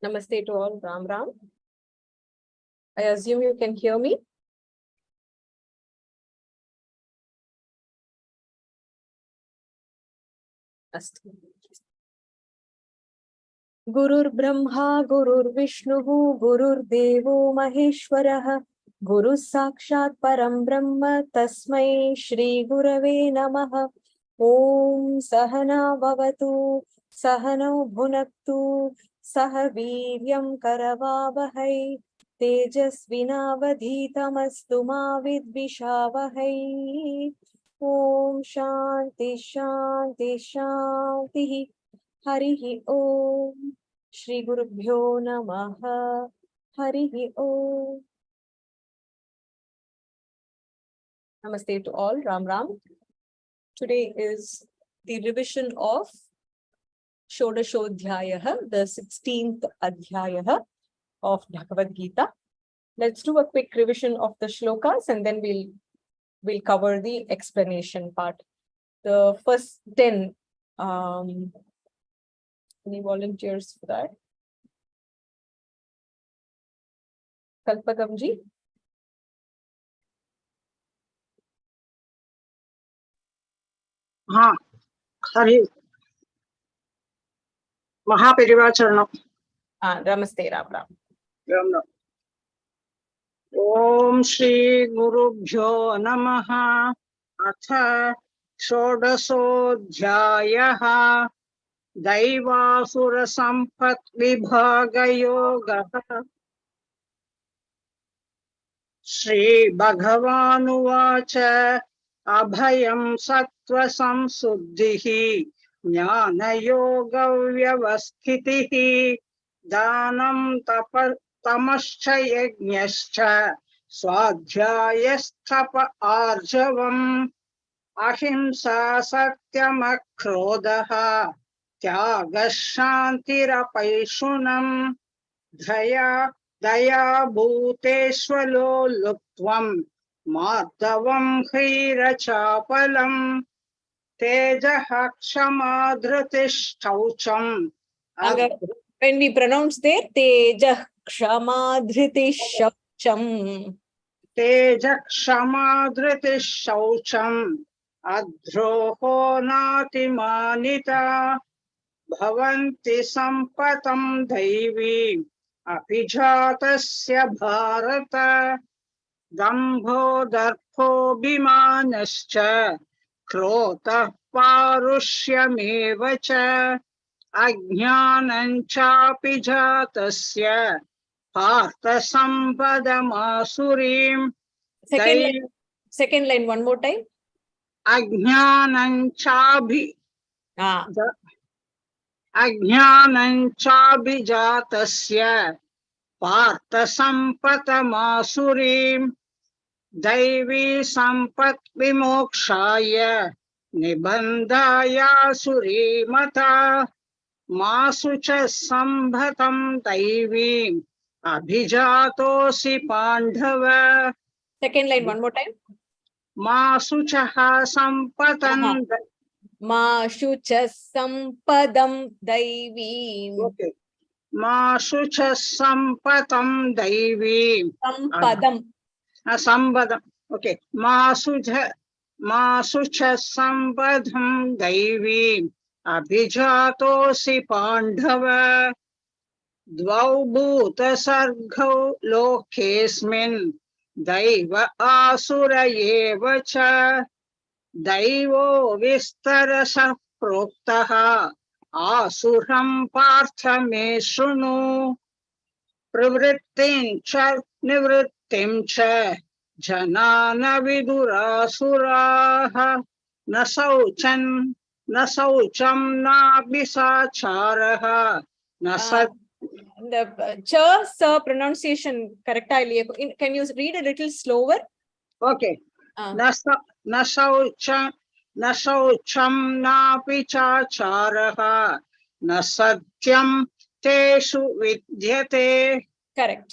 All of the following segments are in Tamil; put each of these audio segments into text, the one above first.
Namaste to all. Ram Ram. I assume you can hear me. Astu. Gurur Brahma, Gurur Vishnu, Gurur Devo Maheshwarah, Guru Sakshat Param Brahma, Tasmai Shri Gurave Namaha. Om Sahana Bhavatu, Sahano Bhunaktu, Sahaviryam Karavavahai, Tejasvinavadhitamastu ma vidvishavahai. Om Shanti Shanti Shanti. Harihi Om. Shri Gurubhyo Namaha. Harihi Om. Namaste to all. Ram Ram. Today is the revision of Shodashodhyayaha, the 16th Adhyayaha of Bhagavad Gita. Let's do a quick revision of the shlokas and then we'll cover the explanation part. The first 10, any volunteers for that? Kalpagamji? हाँ हरि महापरिवाचरणं Namaste, Ram Ram. ओम श्री गुरुभ्यो नमः अथ षोडशोऽध्यायः दैवासुर संपत् विभागयोगः श्री भगवानुवाच अभयं सत्त्वसंशुद्धिः ज्ञानयोगव्यवस्थितिः दानं तमश्च यज्ञश्च स्वाध्यायस्तप आर्जवम् अहिंसा सत्यमक्रोधः त्यागः शान्तिरपैशुनम् दया भूतेष्वलोलुप्त्वम् मार्दवम् ह्रीरचापलम् तेजः क्षमा धृतिः शौचम्. When we pronounce there, Tejah Kshama Dhriti Shaucham. Tejah Kshama Dhriti Shaucham. Adroho Natimanita Bhavanti Sampatam Daivi Apijatasya Bharata Dambho Darpho Bimanascha Krota Parushyameva Ajnananchapi jatasya partha sampadamasurim. Second line, one more time. Ajnananchabi Ajnananchabi jatasya partha sampadamasurim. Daivi sampat vimokshaya nibandhaya surimata. Masucha sambhatam daivim abhijatosi pandhava. Second line, one more time. Masucha sampatam. Mashucha sampadam daivim. Okay. Masucha sampatam daivim. Sampadam. Sambadam. Okay. Masucha sampadam daivim. Abhijatosi Pandhava Dvau Bhuta Sargau Lokesmin Daiva Asura Yevacha Daivo Vistarasa Proktaha Asuram Partha Me Shrunu Pravrittin Cha Nivrittim Cha Janana Vidurasuraha Nasauchan Nasaucham na bisacharaha nasat. The cha sa pronunciation correct. Can you read a little slower? Okay. Nasaucham na bisacharaha nasatyam teshu vidyate. Correct.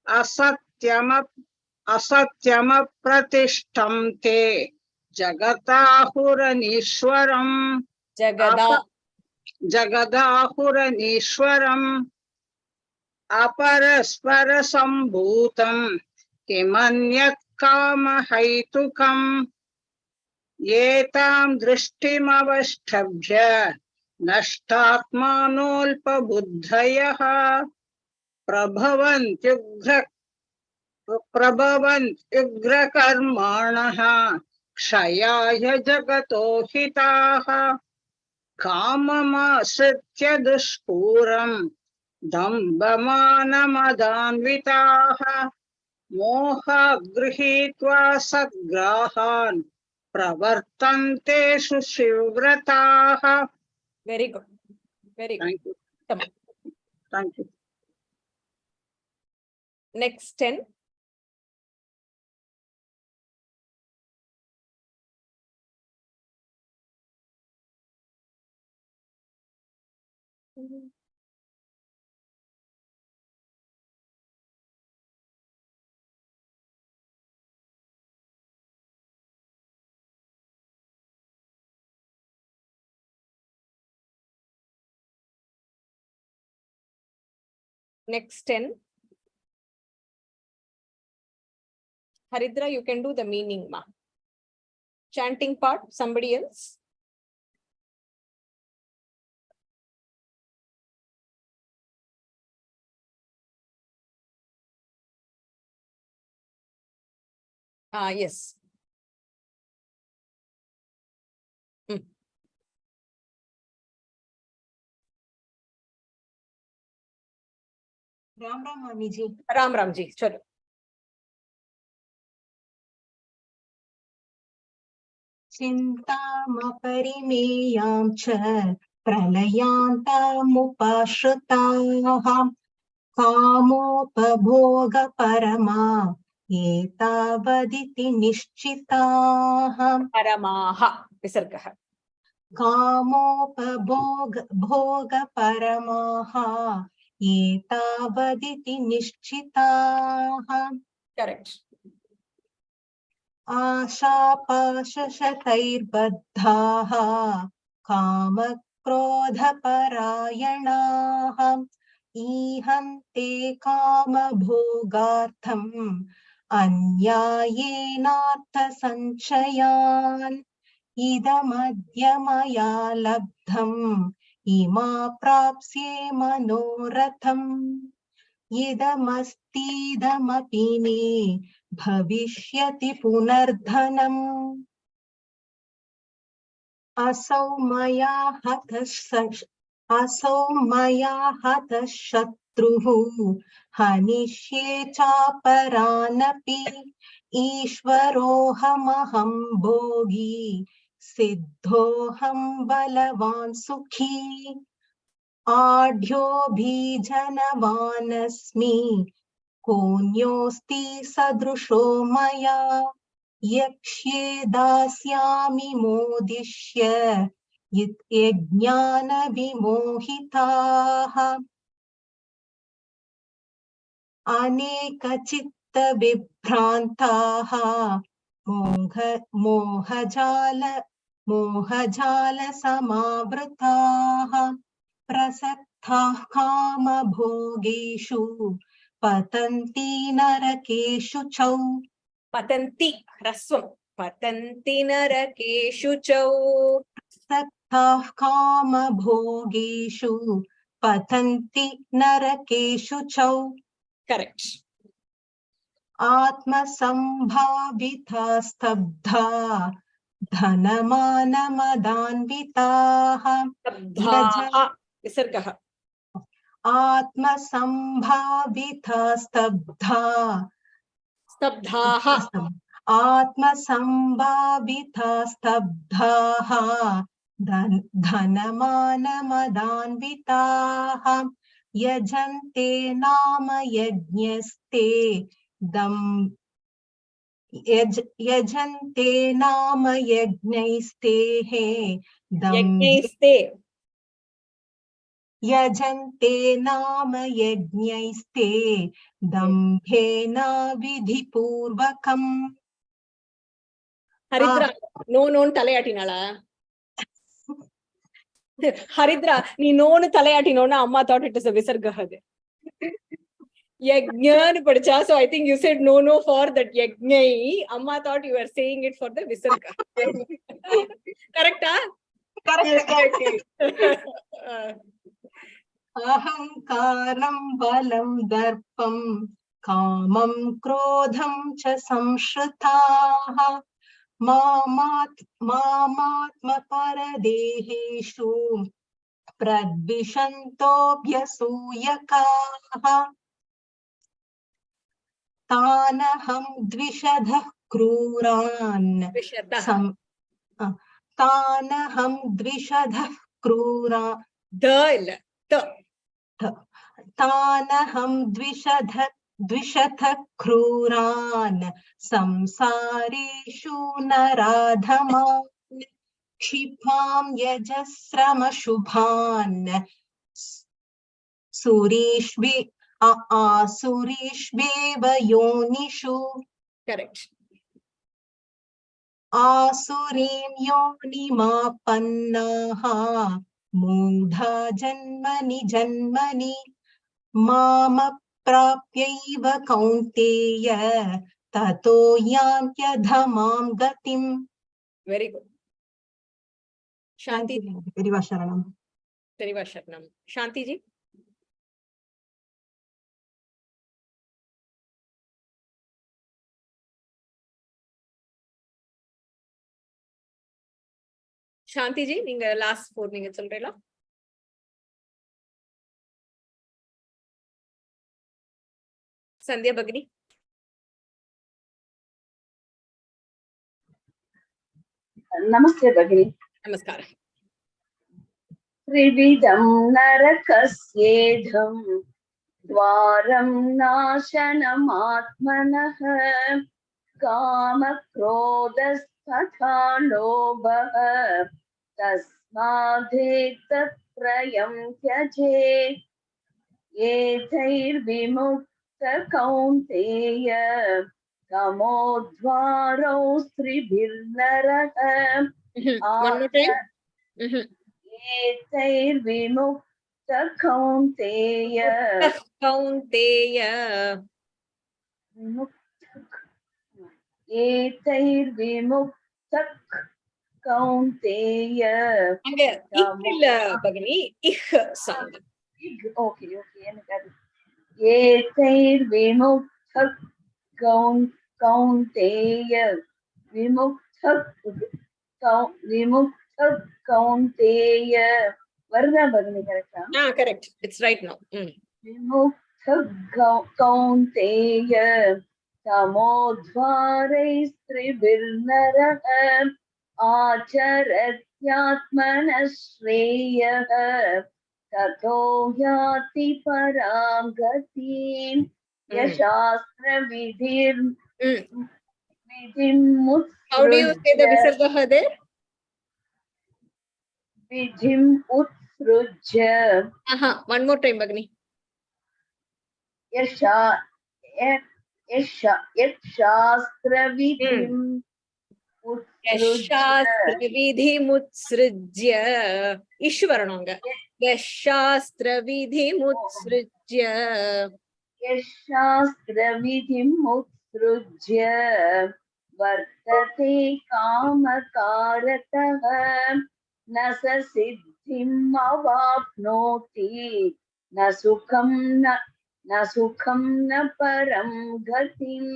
Asatyam pratishtam te. Jagatahuranishwaram Jagadahuranishwaram अपरस्परसम्भूतं किमन्यत् कामहैतुकम् एतां दृष्टिमवष्टभ्य नष्टात्मानोऽल्पबुद्धयः प्रभवन्त्युग्रकर्माणः क्षयाय जगतो हिताः काममाश्रित्य दुष्पूरम् दम्भमानमदान्विताः मोहात् गृहीत्वा सद्ग्राहान् प्रवर्तन्ते सुशिव्रताः. Very good. Very good. Thank you. Thank you. Next 10. Next 10. Haridra, you can do the meaning, ma. Chanting part, somebody else? Yes. Ram Ram मामी जी. Ram Ram ji, chalo. चिन्तामपरिमेयां च प्रलयान्तमुपाश्रिताः कामोपभोगपरमा एतावदिति निश्चिताः. Paramaha, visargaha. कामोपभोगपरमाः एतावदिति निश्चिताः. Correct. आशापाशशतैर्बद्धाः कामक्रोधपरायणाः ईहन्ते कामभोगार्थम् अन्यायेनार्थसञ्चयान् इदमद्य मया लब्धम् इमाप्राप्स्ये मनोरथम् इदमस्तीदमपि मे भविष्यति पुनर्धनम् असौ मया हतः शत्रुः हनिष्ये चापरानपि ईश्वरोऽहमहं भोगी सिद्धोऽहं बलवान् सुखी आढ्योऽभिजनवानस्मि कोऽन्योऽस्ति सदृशो मया यक्ष्ये दास्यामि मोदिष्य यज्ञानविमोहिताः अनेकचित्तविभ्रान्ताः मोहजालसमावृताः प्रसक्ताः कामभोगेषु पतन्ति नरकेषु च Patanti, rasvam. Patanti narakeshu chau. प्रसक्ताः कामभोगेषु पतन्ति नरकेषु च Correct. आत्मसम्भाविता स्तब्धा धनमानमदान्विताः Sabdhaha, visargaha. आत्मसम्भाविता स्तब्धा Stabdhaha. आत्मसम्भाविता स्तब्धाः धनमानमदान्विताः यजन्ते नाम यज्ञस्ते यजन्ते नाम यज्ञैस्तेः Yajnaiste. यजन्ते नाम यज्ञैस्ते दम्भेन विधिपूर्वकम्. Haridra, no talayatinala. Haridra, ni no talayatinona, amma thought it is a visargaha. Yajna padcha. So I think you said no for that yajnai. Amma thought you were saying it for the visarga. Correct, huh? Correct. Ahankaram balam darpam kamam krodham cha samshritaha mamatma paradeheshu pradvishantobhyasuyakaha tanaham dvishadah kruran tanaham dvishadah kruran तानहं द्विशथ क्रूरान् संसारेषु नराधमान् क्षिपां यजस्रमशुभान् आसुरीष्वेव योनिषु. Correct. आसुरीं योनिमापन्नाः मूढा जन्मनि मामप्राप्यैव कौन्तेय ततो यान्त्यधमां गतिम्. Very good. Shanti. Perivasharanam. Shanti ji. Shanti ji, நீங்க last 4 நீங்க சொல்றீங்களா? Sandhya Bhagini. Namaste Bhagini. Namaskar. Trividam narakasyedham dvaram nashanam atmanah kama krodasthatha lobha tasmadhetat prayam tyajet etair vimukta kaunteya kamodvarau stribhirnarah. One more time. एतैर् विमुक्त कौन्तेय एतैर् विमुक्त कौन्तेय அங்க இல்ல பகனி sound. Okay एतैर् विमुक्त कौन्तेय विमुक्त Kaunteya. Varna Bhagini, correct? Correct. It's right now. Vimukta Kaunteya Tamodhvaraistribirnarah Acharatyatmana Shreyaha Tato Yati Param Gatim Yashastra Vidhim How do you say the visarga there? Vidhim utsrujya. One more time, Bhagini. Yashastra vidhim utsrujya. Ishwarananga. Yashastra vidhim utsrujya. Yashastra vidhim utsrujya. Vartate kamakaratah nasa siddhim avapnoti nasukam na param gatim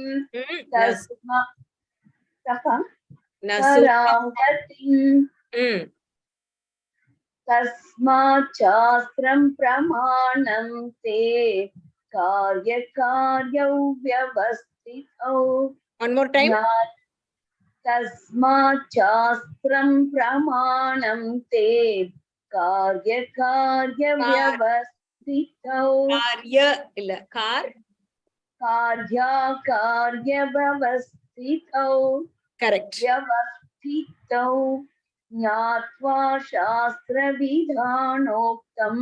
param gatim tasmat shastram pramanam te karyau vyavastithau. One more time. Tasmat shastram pramanam te karya vyavastithau. Karya vyavastithau. Correct. Vyavastithau. Jnatva shastra vidhanoktam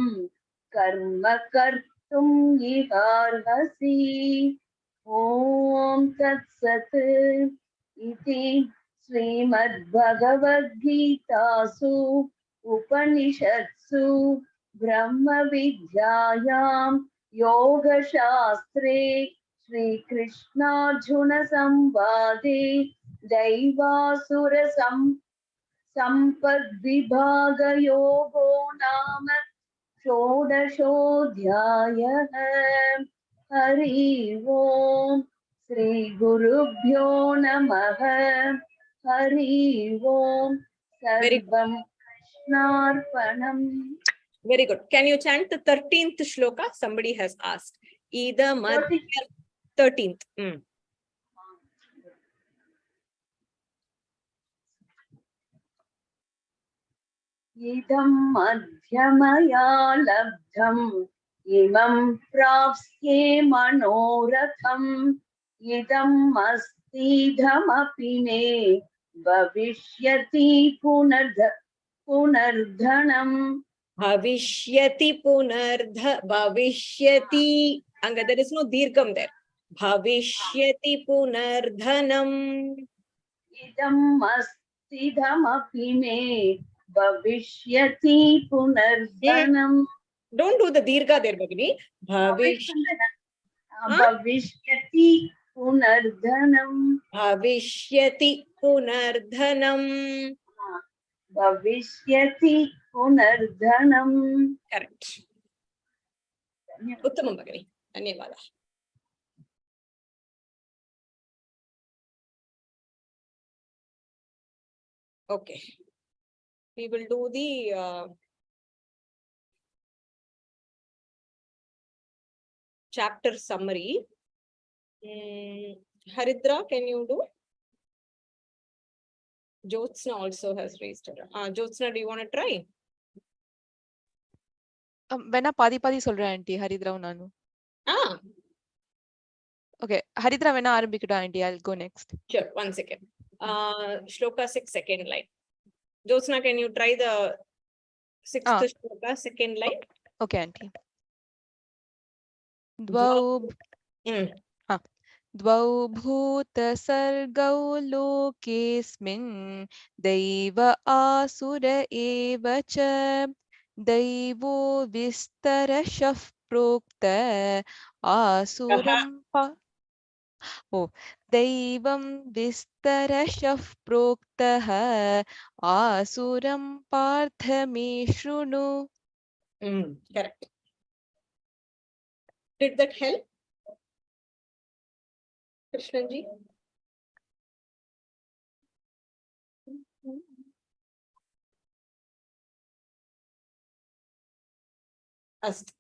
karma kartum iharhasi. Om Tat Sat. Iti Srimad Bhagavad Gita Su Upanishatsu Brahma Vidyayam Yogashastre Shri Krishna Arjuna Samvade Daivasura Sampad Vibhaga Yogo Nama Shodashodhyayah. Hari Om Shri Gurubhyo Namaha. Hari Om Very Sarvam Krishnarpanam. Very good. Can you chant the 13th shloka? Somebody has asked. Ida Madhya 13th. Idam madhyamaya labdham imam prapsye manoratham idam mastidham apine bhavishyati punardhanam. Bhavishyati punardha bhavishyati. Anga, there is no dirgham there. Bhavishyati punardhanam. Idam mastidham apine bhavishyati punardhanam. Don't do the dirgha there, Bhagini. Bhavishyati punardhanam. Bhavishyati punardhanam. Bhavishyati punardhanam. Correct. Uttamam, Bhagini. Dhanyavada. Okay. We will do the chapter summary. Haridra, can you do? Jyotsna also has raised her. Jyotsna, do you want to try? Vena padi solra auntie Haridra nanu. Okay, Haridra vena arambikkuda auntie. I'll go next. Sure, 1 second. Shloka 6, second line. Jyotsna, can you try the 6th shloka, second line? Okay, auntie. द्वौ भूतसर्गौ लोकेऽस्मिन् दैव आसुर एव च दैवो विस्तरशः प्रोक्त आसुरं दैवं विस्तरशः प्रोक्तः आसुरं पार्थ मे शृणु. Correct. Did that help? Krishnanji? Ast.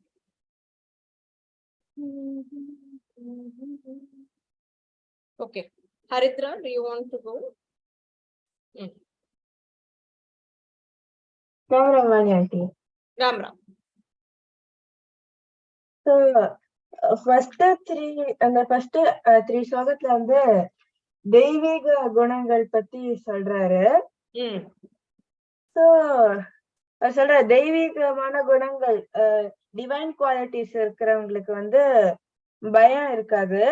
Okay. Haridra, do you want to go? Ramani auntie. Ram Ram. So first three ஸ்லோகத்துல வந்து தெய்வீக குணங்கள் பத்தி சொல்றாரு. So சொல்ற தெய்வீகமான குணங்கள் டிவைன் குவாலிட்டிஸ் இருக்கிறவங்களுக்கு வந்து பயம் இருக்காது.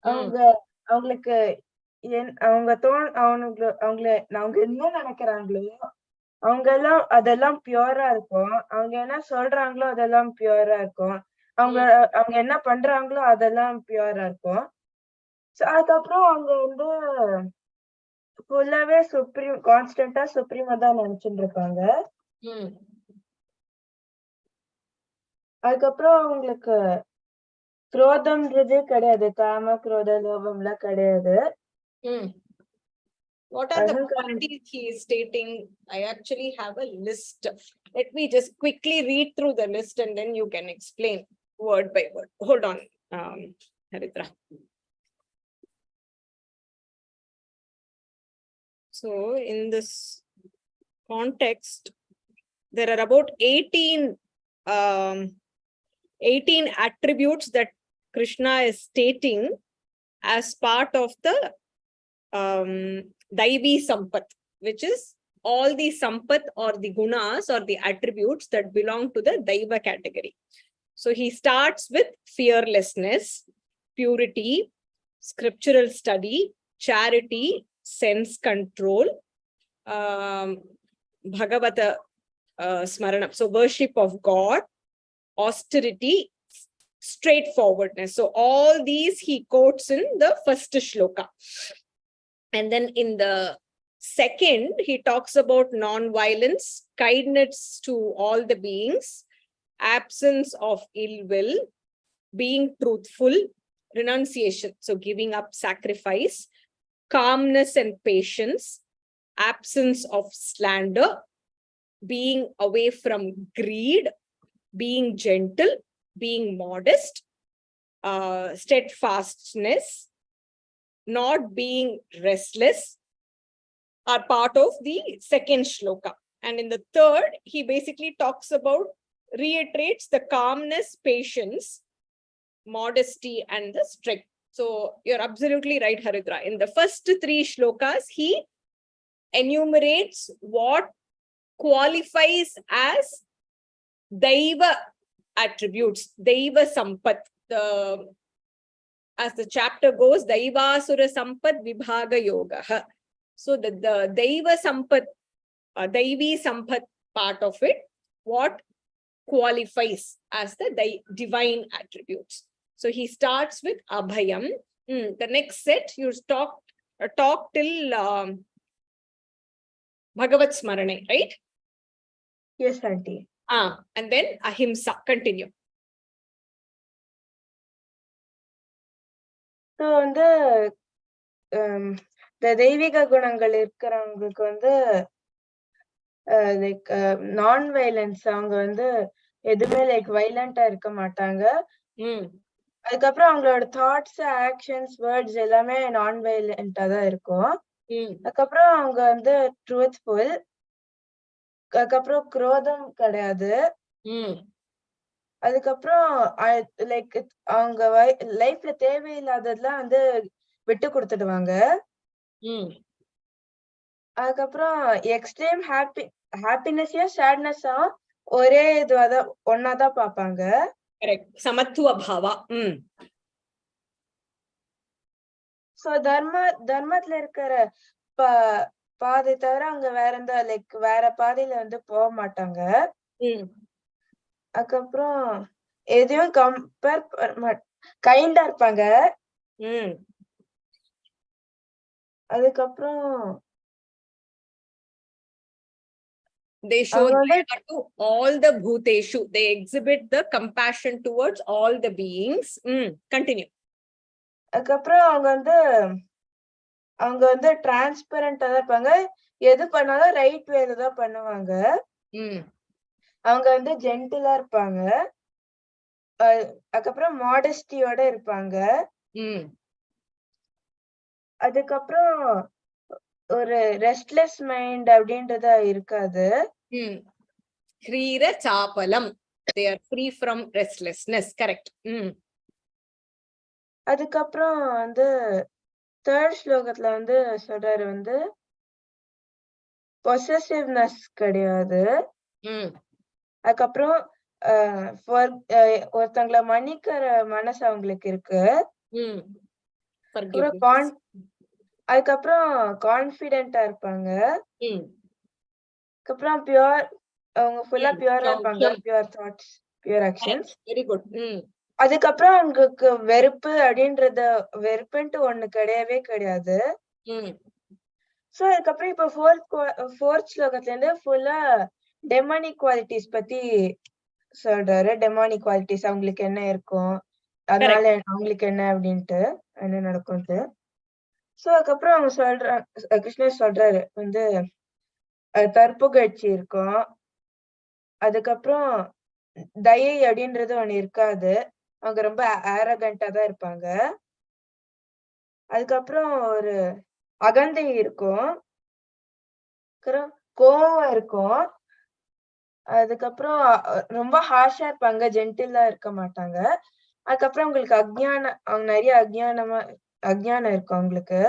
அவங்களுக்கு அவங்க என்ன நினைக்கிறாங்களோ அவங்க அதெல்லாம் பியூரா இருக்கும். அவங்க என்ன சொல்றாங்களோ அதெல்லாம் பியூரா இருக்கும். அவங்க என்ன பண்றாங்களோ அதெல்லாம் பியூரா இருக்கும். அதுக்கப்புறம் அவங்க வந்து ஃபுல்லாவே கான்ஸ்டன்டா சுப்ரீமா தான் நினைச்சுட்டு இருப்பாங்க. அதுக்கப்புறம் அவங்களுக்கு குரோதம்ன்றதே கிடையாது. காம குரோத லோபம் எல்லாம் கிடையாது. What are the qualities he is stating? I actually have a list. Let me just quickly read through the list and then you can explain word by word. Hold on, Haridra. So in this context, there are about 18 attributes that Krishna is stating as part of the Daivi Sampat, which is all the Sampat or the Gunas or the attributes that belong to the Daiva category. So he starts with fearlessness, purity, scriptural study, charity, sense control, Bhagavata Smaranam, so worship of God, austerity, straightforwardness. So all these he quotes in the first shloka. And then in the second, he talks about non-violence, kindness to all the beings, absence of ill will, being truthful, renunciation, so giving up sacrifice, calmness and patience, absence of slander, being away from greed, being gentle, being modest, steadfastness, not being restless, are part of the second shloka. And in the third, he basically talks about, reiterates the calmness, patience, modesty, and the strength. So you're absolutely right, Haridra. In the first three shlokas, he enumerates what qualifies as Daiva attributes, Daiva Sampat. As the chapter goes, Daivasura Sampat Vibhaga Yoga. So the Daiva Sampat, Daivi Sampat part of it, what qualifies as the divine attributes. So he starts with Abhayam. The next set, you talk till Bhagavad Smarane, right? Yes, auntie. And then Ahimsa. Continue. So வந்து இந்த தெய்வீக குணங்கள் இருக்கிறவங்களுக்கு வந்து லைக் நான் வைலன்ஸ், அவங்க வந்து எதுவுமே லைக் வைலண்டா இருக்க மாட்டாங்க. அதுக்கப்புறம் அவங்களோட தாட்ஸ், ஆக்ஷன்ஸ், வேர்ட்ஸ் எல்லாமே நான் வைலண்டா தான் இருக்கும். அதுக்கப்புறம் அவங்க வந்து ட்ரூத்ஃபுல், அதுக்கப்புறம் குரோதம் கிடையாது. அதுக்கப்புறம் லைக் அவங்க லைஃப்ல தேவையில்லாததெல்லாம் வந்து விட்டு கொடுத்துடுவாங்க. அதுக்கப்புறம் எக்ஸ்ட்ரீம் ஹாப்பினஸையும் சேட்னஸும் ஒரே இதுவாதான் ஒன்னாதான் பாப்பாங்க. சமத்துவ பாவா. சோ தர்மத்துல இருக்கிற பாதை தவிர அவங்க வேற எந்த லைக் வேற பாதையில வந்து போக மாட்டாங்க. அதுக்கப்புறம் எதையும் கம்பேர் கைண்டா இருப்பாங்க. அதுக்கப்புறம் they show to all the bhuteshu, they exhibit the compassion towards all the beings. Continue. அதுக்கப்புறம் அவங்க வந்து டிரான்ஸ்பரண்டா தான் இருப்பாங்க. எது பண்ணாலும் ரைட் வேல தான் பண்ணுவாங்க. அவங்க வந்து ஜென்டிலா இருப்பாங்க. அதுக்கப்புறம் மாடஸ்டியோட இருப்பாங்க. அதுக்கப்புறம் ஒரு ரெஸ்ட்லெஸ் மைண்ட் அப்படின்றத இருக்காது. ஹ்ரீர சாபலம், they are free from restlessness. Correct. அதுக்கப்புறம் வந்து தேர்ட் ஸ்லோகத்துல வந்து சொல்றாரு வந்து பொசசிவ்னஸ் கிடையாது. அதுக்கப்புறம் ஒருத்தங்களை மன்னிக்கிற மனசு அவங்களுக்கு இருக்கு. அதுக்கப்புறம் கான்பிடென்டா இருப்பாங்க. அதுக்கப்புறம் பியூர், அவங்க ஃபுல்லா பியூரா இருப்பாங்க. Pure thoughts, pure actions. Very good. அதுக்கப்புறம் அவங்களுக்கு வெறுப்புன்ட்டு ஒண்ணு கிடையவே கிடையாது. சோ அதுக்கப்புறம் இப்ப ஃபோர்த் ஸ்லோகத்துல இருந்து ஃபுல்லா டெமானிக் குவாலிட்டிஸ் பத்தி சொல்றாரு. டெமானிக் குவாலிட்டிஸ் அவங்களுக்கு என்ன இருக்கும், அதனால அவங்களுக்கு என்ன அப்படின்ட்டு என்ன நடக்கும்ட்டு. சோ அதுக்கப்புறம் அவங்க கிருஷ்ணர் சொல்றாரு வந்து தற்புகழ்ச்சி இருக்கும். அதுக்கப்புறம் தயை அப்படின்றது ஒண்ணு இருக்காது. அவங்க ரொம்ப ஆரகண்டா தான் இருப்பாங்க. அதுக்கப்புறம் ஒரு அகந்தை இருக்கும். கோவம் இருக்கும். அதுக்கப்புறம் ரொம்ப ஹார்ஷா இருப்பாங்க, ஜென்டிலா இருக்க மாட்டாங்க. அதுக்கப்புறம் உங்களுக்கு அவங்க நிறைய அஜ்ஞானம் இருக்கும் அவங்களுக்கு.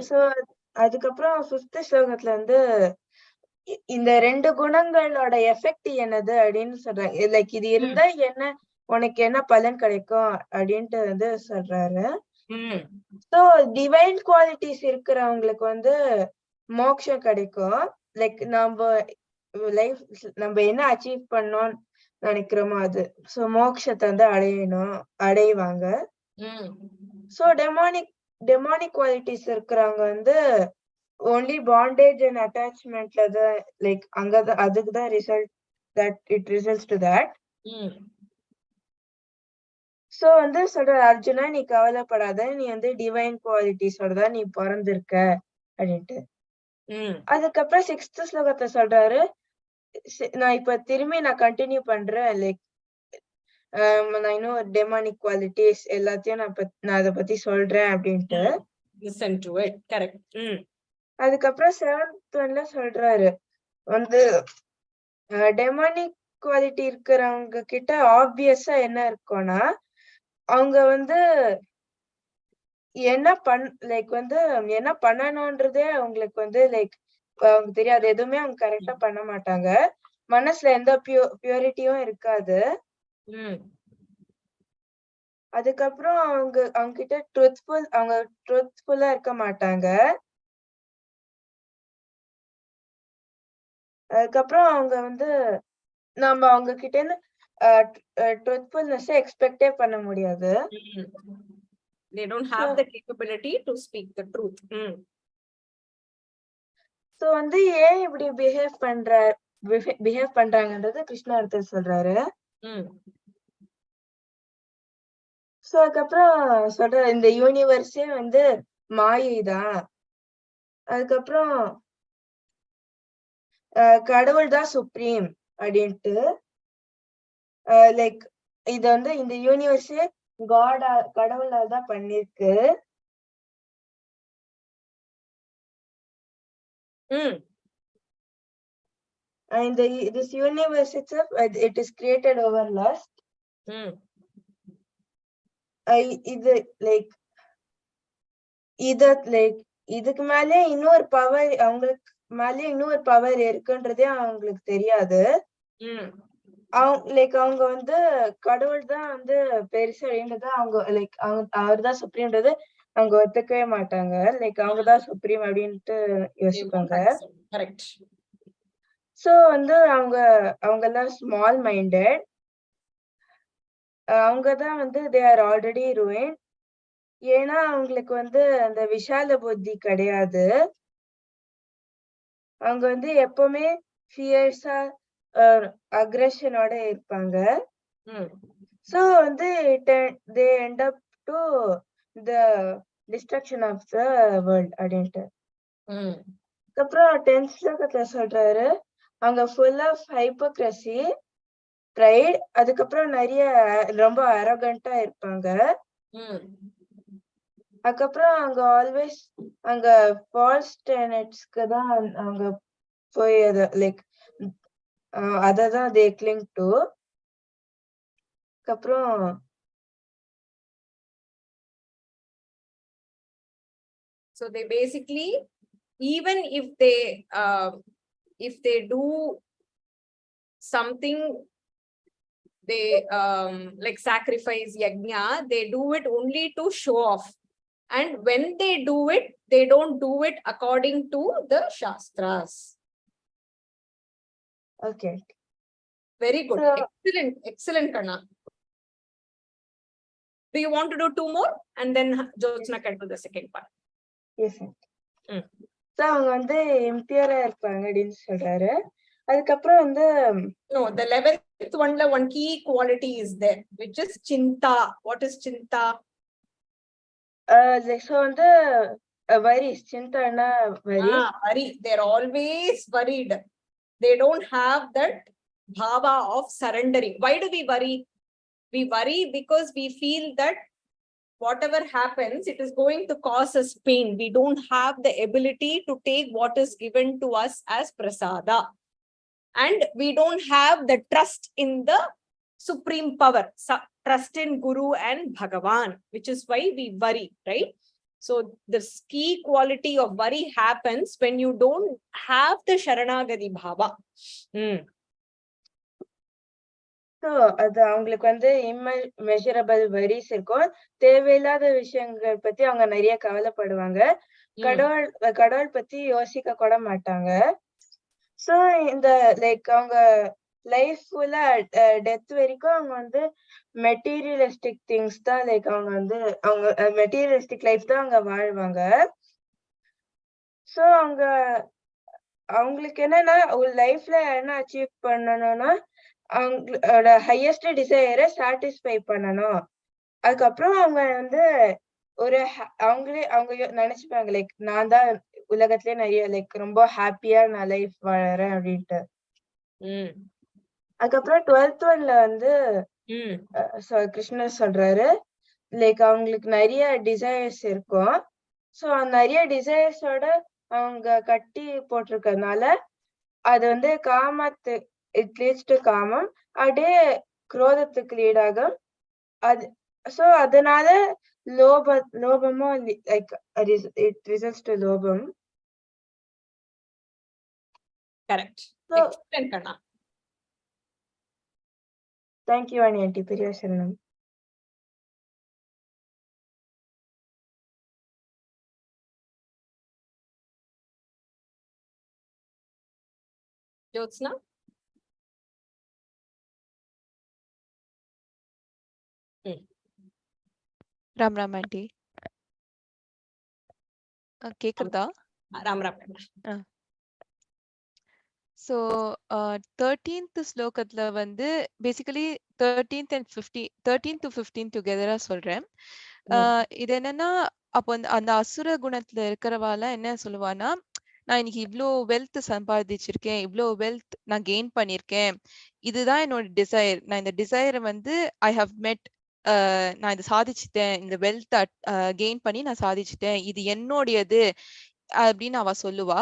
சோ அதுக்கப்புறம் ஃபிஃப்த் ஸ்லோகத்துல வந்து இந்த ரெண்டு குணங்களோட எஃபெக்ட் என்னது அப்படின்னு சொல்றாங்க. லைக் இது இருந்தா என்ன, உனக்கு என்ன பலன் கிடைக்கும் அப்படின்ட்டு வந்து சொல்றாரு. சோ டிவைன் குவாலிட்டிஸ் இருக்கிறவங்களுக்கு வந்து மோட்சம் கிடைக்கும். லைக் நம்ம என்ன அச்சீவ் பண்ணோம் நினைக்கிறோமோ அது. சோ மோட்சத்தை வந்து அடைவாங்க. சோ டெமானிக் குவாலிட்டிஸ் இருக்கிறவங்க வந்து only bondage and attachmentல தான் லைக் அங்கதான் அதுக்குதான் it results to that. So வந்து சொல்ற அர்ஜுனா நீ கவலைப்படாத, நீ வந்து டிவைன் குவாலிட்டிஸோட தான் நீ பிறந்திருக்க அப்படின்ட்டு. அதுக்கப்புறம் 6th ஸ்லோகத்தை சொல்றாரு, நான் இப்ப திரும்பி கண்டினியூ பண்றேன் லைக் நான் இன்னும் டெமானிக் குவாலிட்டிஸ் எல்லாத்தையும் நான் அதை பத்தி சொல்றேன் அப்படின்ட்டு. Listen to it. Correct. அதுக்கப்புறம் 7th ஒன்ல சொல்றாரு வந்து டெமானிக் குவாலிட்டி இருக்கிறவங்க கிட்ட ஆப்வியஸா என்ன இருக்கும்னா, அவங்க வந்து என்ன என்ன பண்ணணும்ன்றதே அவங்களுக்கு வந்து லைக் அவங்க தெரியாது. எதுவுமே அவங்க கரெக்டா பண்ண மாட்டாங்க. மனசுல எந்த பியூரிட்டியும் இருக்காது. அதுக்கப்புறம் அவங்க கிட்ட ட்ரூத்ஃபுல்லா இருக்க மாட்டாங்க. அதுக்கப்புறம் அவங்க வந்து நம்ம அவங்க கிட்ட இருந்து ட்ரூத்ஃபுல்னஸ் எக்ஸ்பெக்டே பண்ண முடியாது. They don't have the capability to speak the truth. So வந்து ஏன் இப்படி பிஹேவ் பண்றாங்கன்றது கிருஷ்ணா அர்த்தம் சொல்றாரு. சோ அதுக்கப்புறம் சொல்ற இந்த யூனிவர்ஸே வந்து மாயைதான். அதுக்கப்புறம் கடவுள் தான் சுப்ரீம் அப்படின்ட்டு லைக் இது வந்து இந்த யூனிவர்ஸே கடவுளால் தான் பண்ணிருக்கு. இந்த this universe itself it is created over lust. இது லைக் இதுக்கு மேலே இன்னொரு பவர் அவங்களுக்கு மேலே இன்னொரு பவர் இருக்குன்றதே அவங்களுக்கு தெரியாது. அவங்க வந்து கடவுள் தான் வந்து பெருசு அப்படின்றத அவங்க லைக் அவர் தான் சுப்ரீம்ன்றது அவங்க ஒத்துக்கவே மாட்டாங்க. லைக் அவங்கதான் சுப்ரீம் அப்படின்ட்டு யோசிப்பாங்க. சோ வந்து அவங்க எல்லாம் ஸ்மால் மைண்டட். அவங்கதான் வந்து they are already ruined. ஏன்னா அவங்களுக்கு வந்து அந்த விஷால புத்தி கிடையாது. அவங்க வந்து எப்பவுமே ஃபியர்ஸா அக்ரெஷனோட இருப்பாங்க. சோ வந்து they end up to the destruction of the world அப்படின்ட்டு. அப்புறம் 10th ஸ்லோகத்துல சொல்றாரு, அவங்க ஃபுல் ஆஃப் ஹைப்போக்ரசி, ப்ரைட், அதுக்கப்புறம் நிறைய ரொம்ப அரகண்டா இருப்பாங்க. அதுக்கப்புறம் அவங்க ஆல்வேஸ் அங்க ஃபால்ஸ் டெனட்ஸ்க்கு தான் அவங்க போய் லைக் அததான் they cling to. அப்புறம் so they basically, even if they do something, they like sacrifice yajna, they do it only to show off. And when they do it, they don't do it according to the shastras. Okay. Very good. Excellent, Kanna. Do you want to do 2 more? And then Jyotsna can do the second part. Yes, sir. So அவங்க வந்து இம்பியூரா இருப்பாங்க அப்படின்னு சொல்றாரு. அதுக்கப்புறம் வந்து no, the 11th one la one key quality is there, which is chinta. What is chinta? so வந்து worries. Chintana worry. They're always worried. They don't have that bhava of surrendering. Why do we worry? We worry because we feel that whatever happens, it is going to cause us pain. We don't have the ability to take what is given to us as prasada. And we don't have the trust in the supreme power, trust in Guru and Bhagavan, which is why we worry, right? So the key quality of worry happens when you don't have the Sharanagati bhava. So அது அவங்களுக்கு வந்து immeasurable worries இருக்கும். தேவையில்லாத விஷயங்கள் பத்தி அவங்க நிறைய கவலைப்படுவாங்க. கடவுள் பத்தி யோசிக்க கூட மாட்டாங்க. சோ இந்த லைக் அவங்க லைஃப் ஃபுல்லா டெத் வரைக்கும் அவங்க வந்து மெட்டீரியலிஸ்டிக் திங்ஸ் தான் லைக் அவங்க வந்து அவங்க மெட்டீரியலிஸ்டிக் லைஃப் தான் அவங்க வாழ்வாங்க. ஸோ அவங்களுக்கு என்னன்னா ஒரு லைஃப்ல என்ன அச்சீவ் பண்ணணும்னா அவங்களோட ஹையஸ்ட் டிசைரை சாட்டிஸ்ஃபை பண்ணணும். அதுக்கப்புறம் அவங்க வந்து ஒரு அவங்க நினைச்சுப்பாங்க லைக் நான் தான் உலகத்திலே நிறைய லைக் ரொம்ப ஹாப்பியா நான் லைஃப் வாழறேன் அப்படின்ட்டு. அதுக்கப்புறம் 12th ஒன்ல வந்து கிருஷ்ணர் சொல்றாரு லைக் அவங்களுக்கு நிறைய டிசைர்ஸ் இருக்கும். ஸோ நிறைய டிசைர்ஸோட அவங்க கட்டி போட்டிருக்கறதுனால அது வந்து இட் லீட்ஸ் டு காமம், அப்படியே குரோதத்துக்கு லீட் ஆகும். அது ஸோ அதனால லோபமும் லைக் இட் ரிசல்ட்ஸ் டு லோபம். கரெக்ட். So எக்ஸ்பிளைன் பண்ணா. Thank you aunty. பெரிய சரணம். ஜோத்ஸ்னா? ராம் ராம் ஆண்டி. கேக்குறதா? ராம் ராம். ஸோ 13th ஸ்லோகத்துல வந்து basically 13th and 13th to 15 டுகெதரா சொல்றேன். இது என்னன்னா அப்போ அந்த அசுர குணத்துல இருக்கிறவால என்ன சொல்லுவானா, நான் இன்னைக்கு இவ்ளோ வெல்த் சம்பாதிச்சிருக்கேன், இவ்ளோ வெல்த் நான் கெயின் பண்ணிருக்கேன், இதுதான் என்னோட டிசைர், நான் இந்த டிசைரை வந்து ஐ ஹவ் மெட், நான் இதை சாதிச்சுட்டேன், இந்த வெல்த் கெயின் பண்ணி நான் சாதிச்சுட்டேன், இது என்னுடையது அப்படின்னு அவ சொல்லுவா.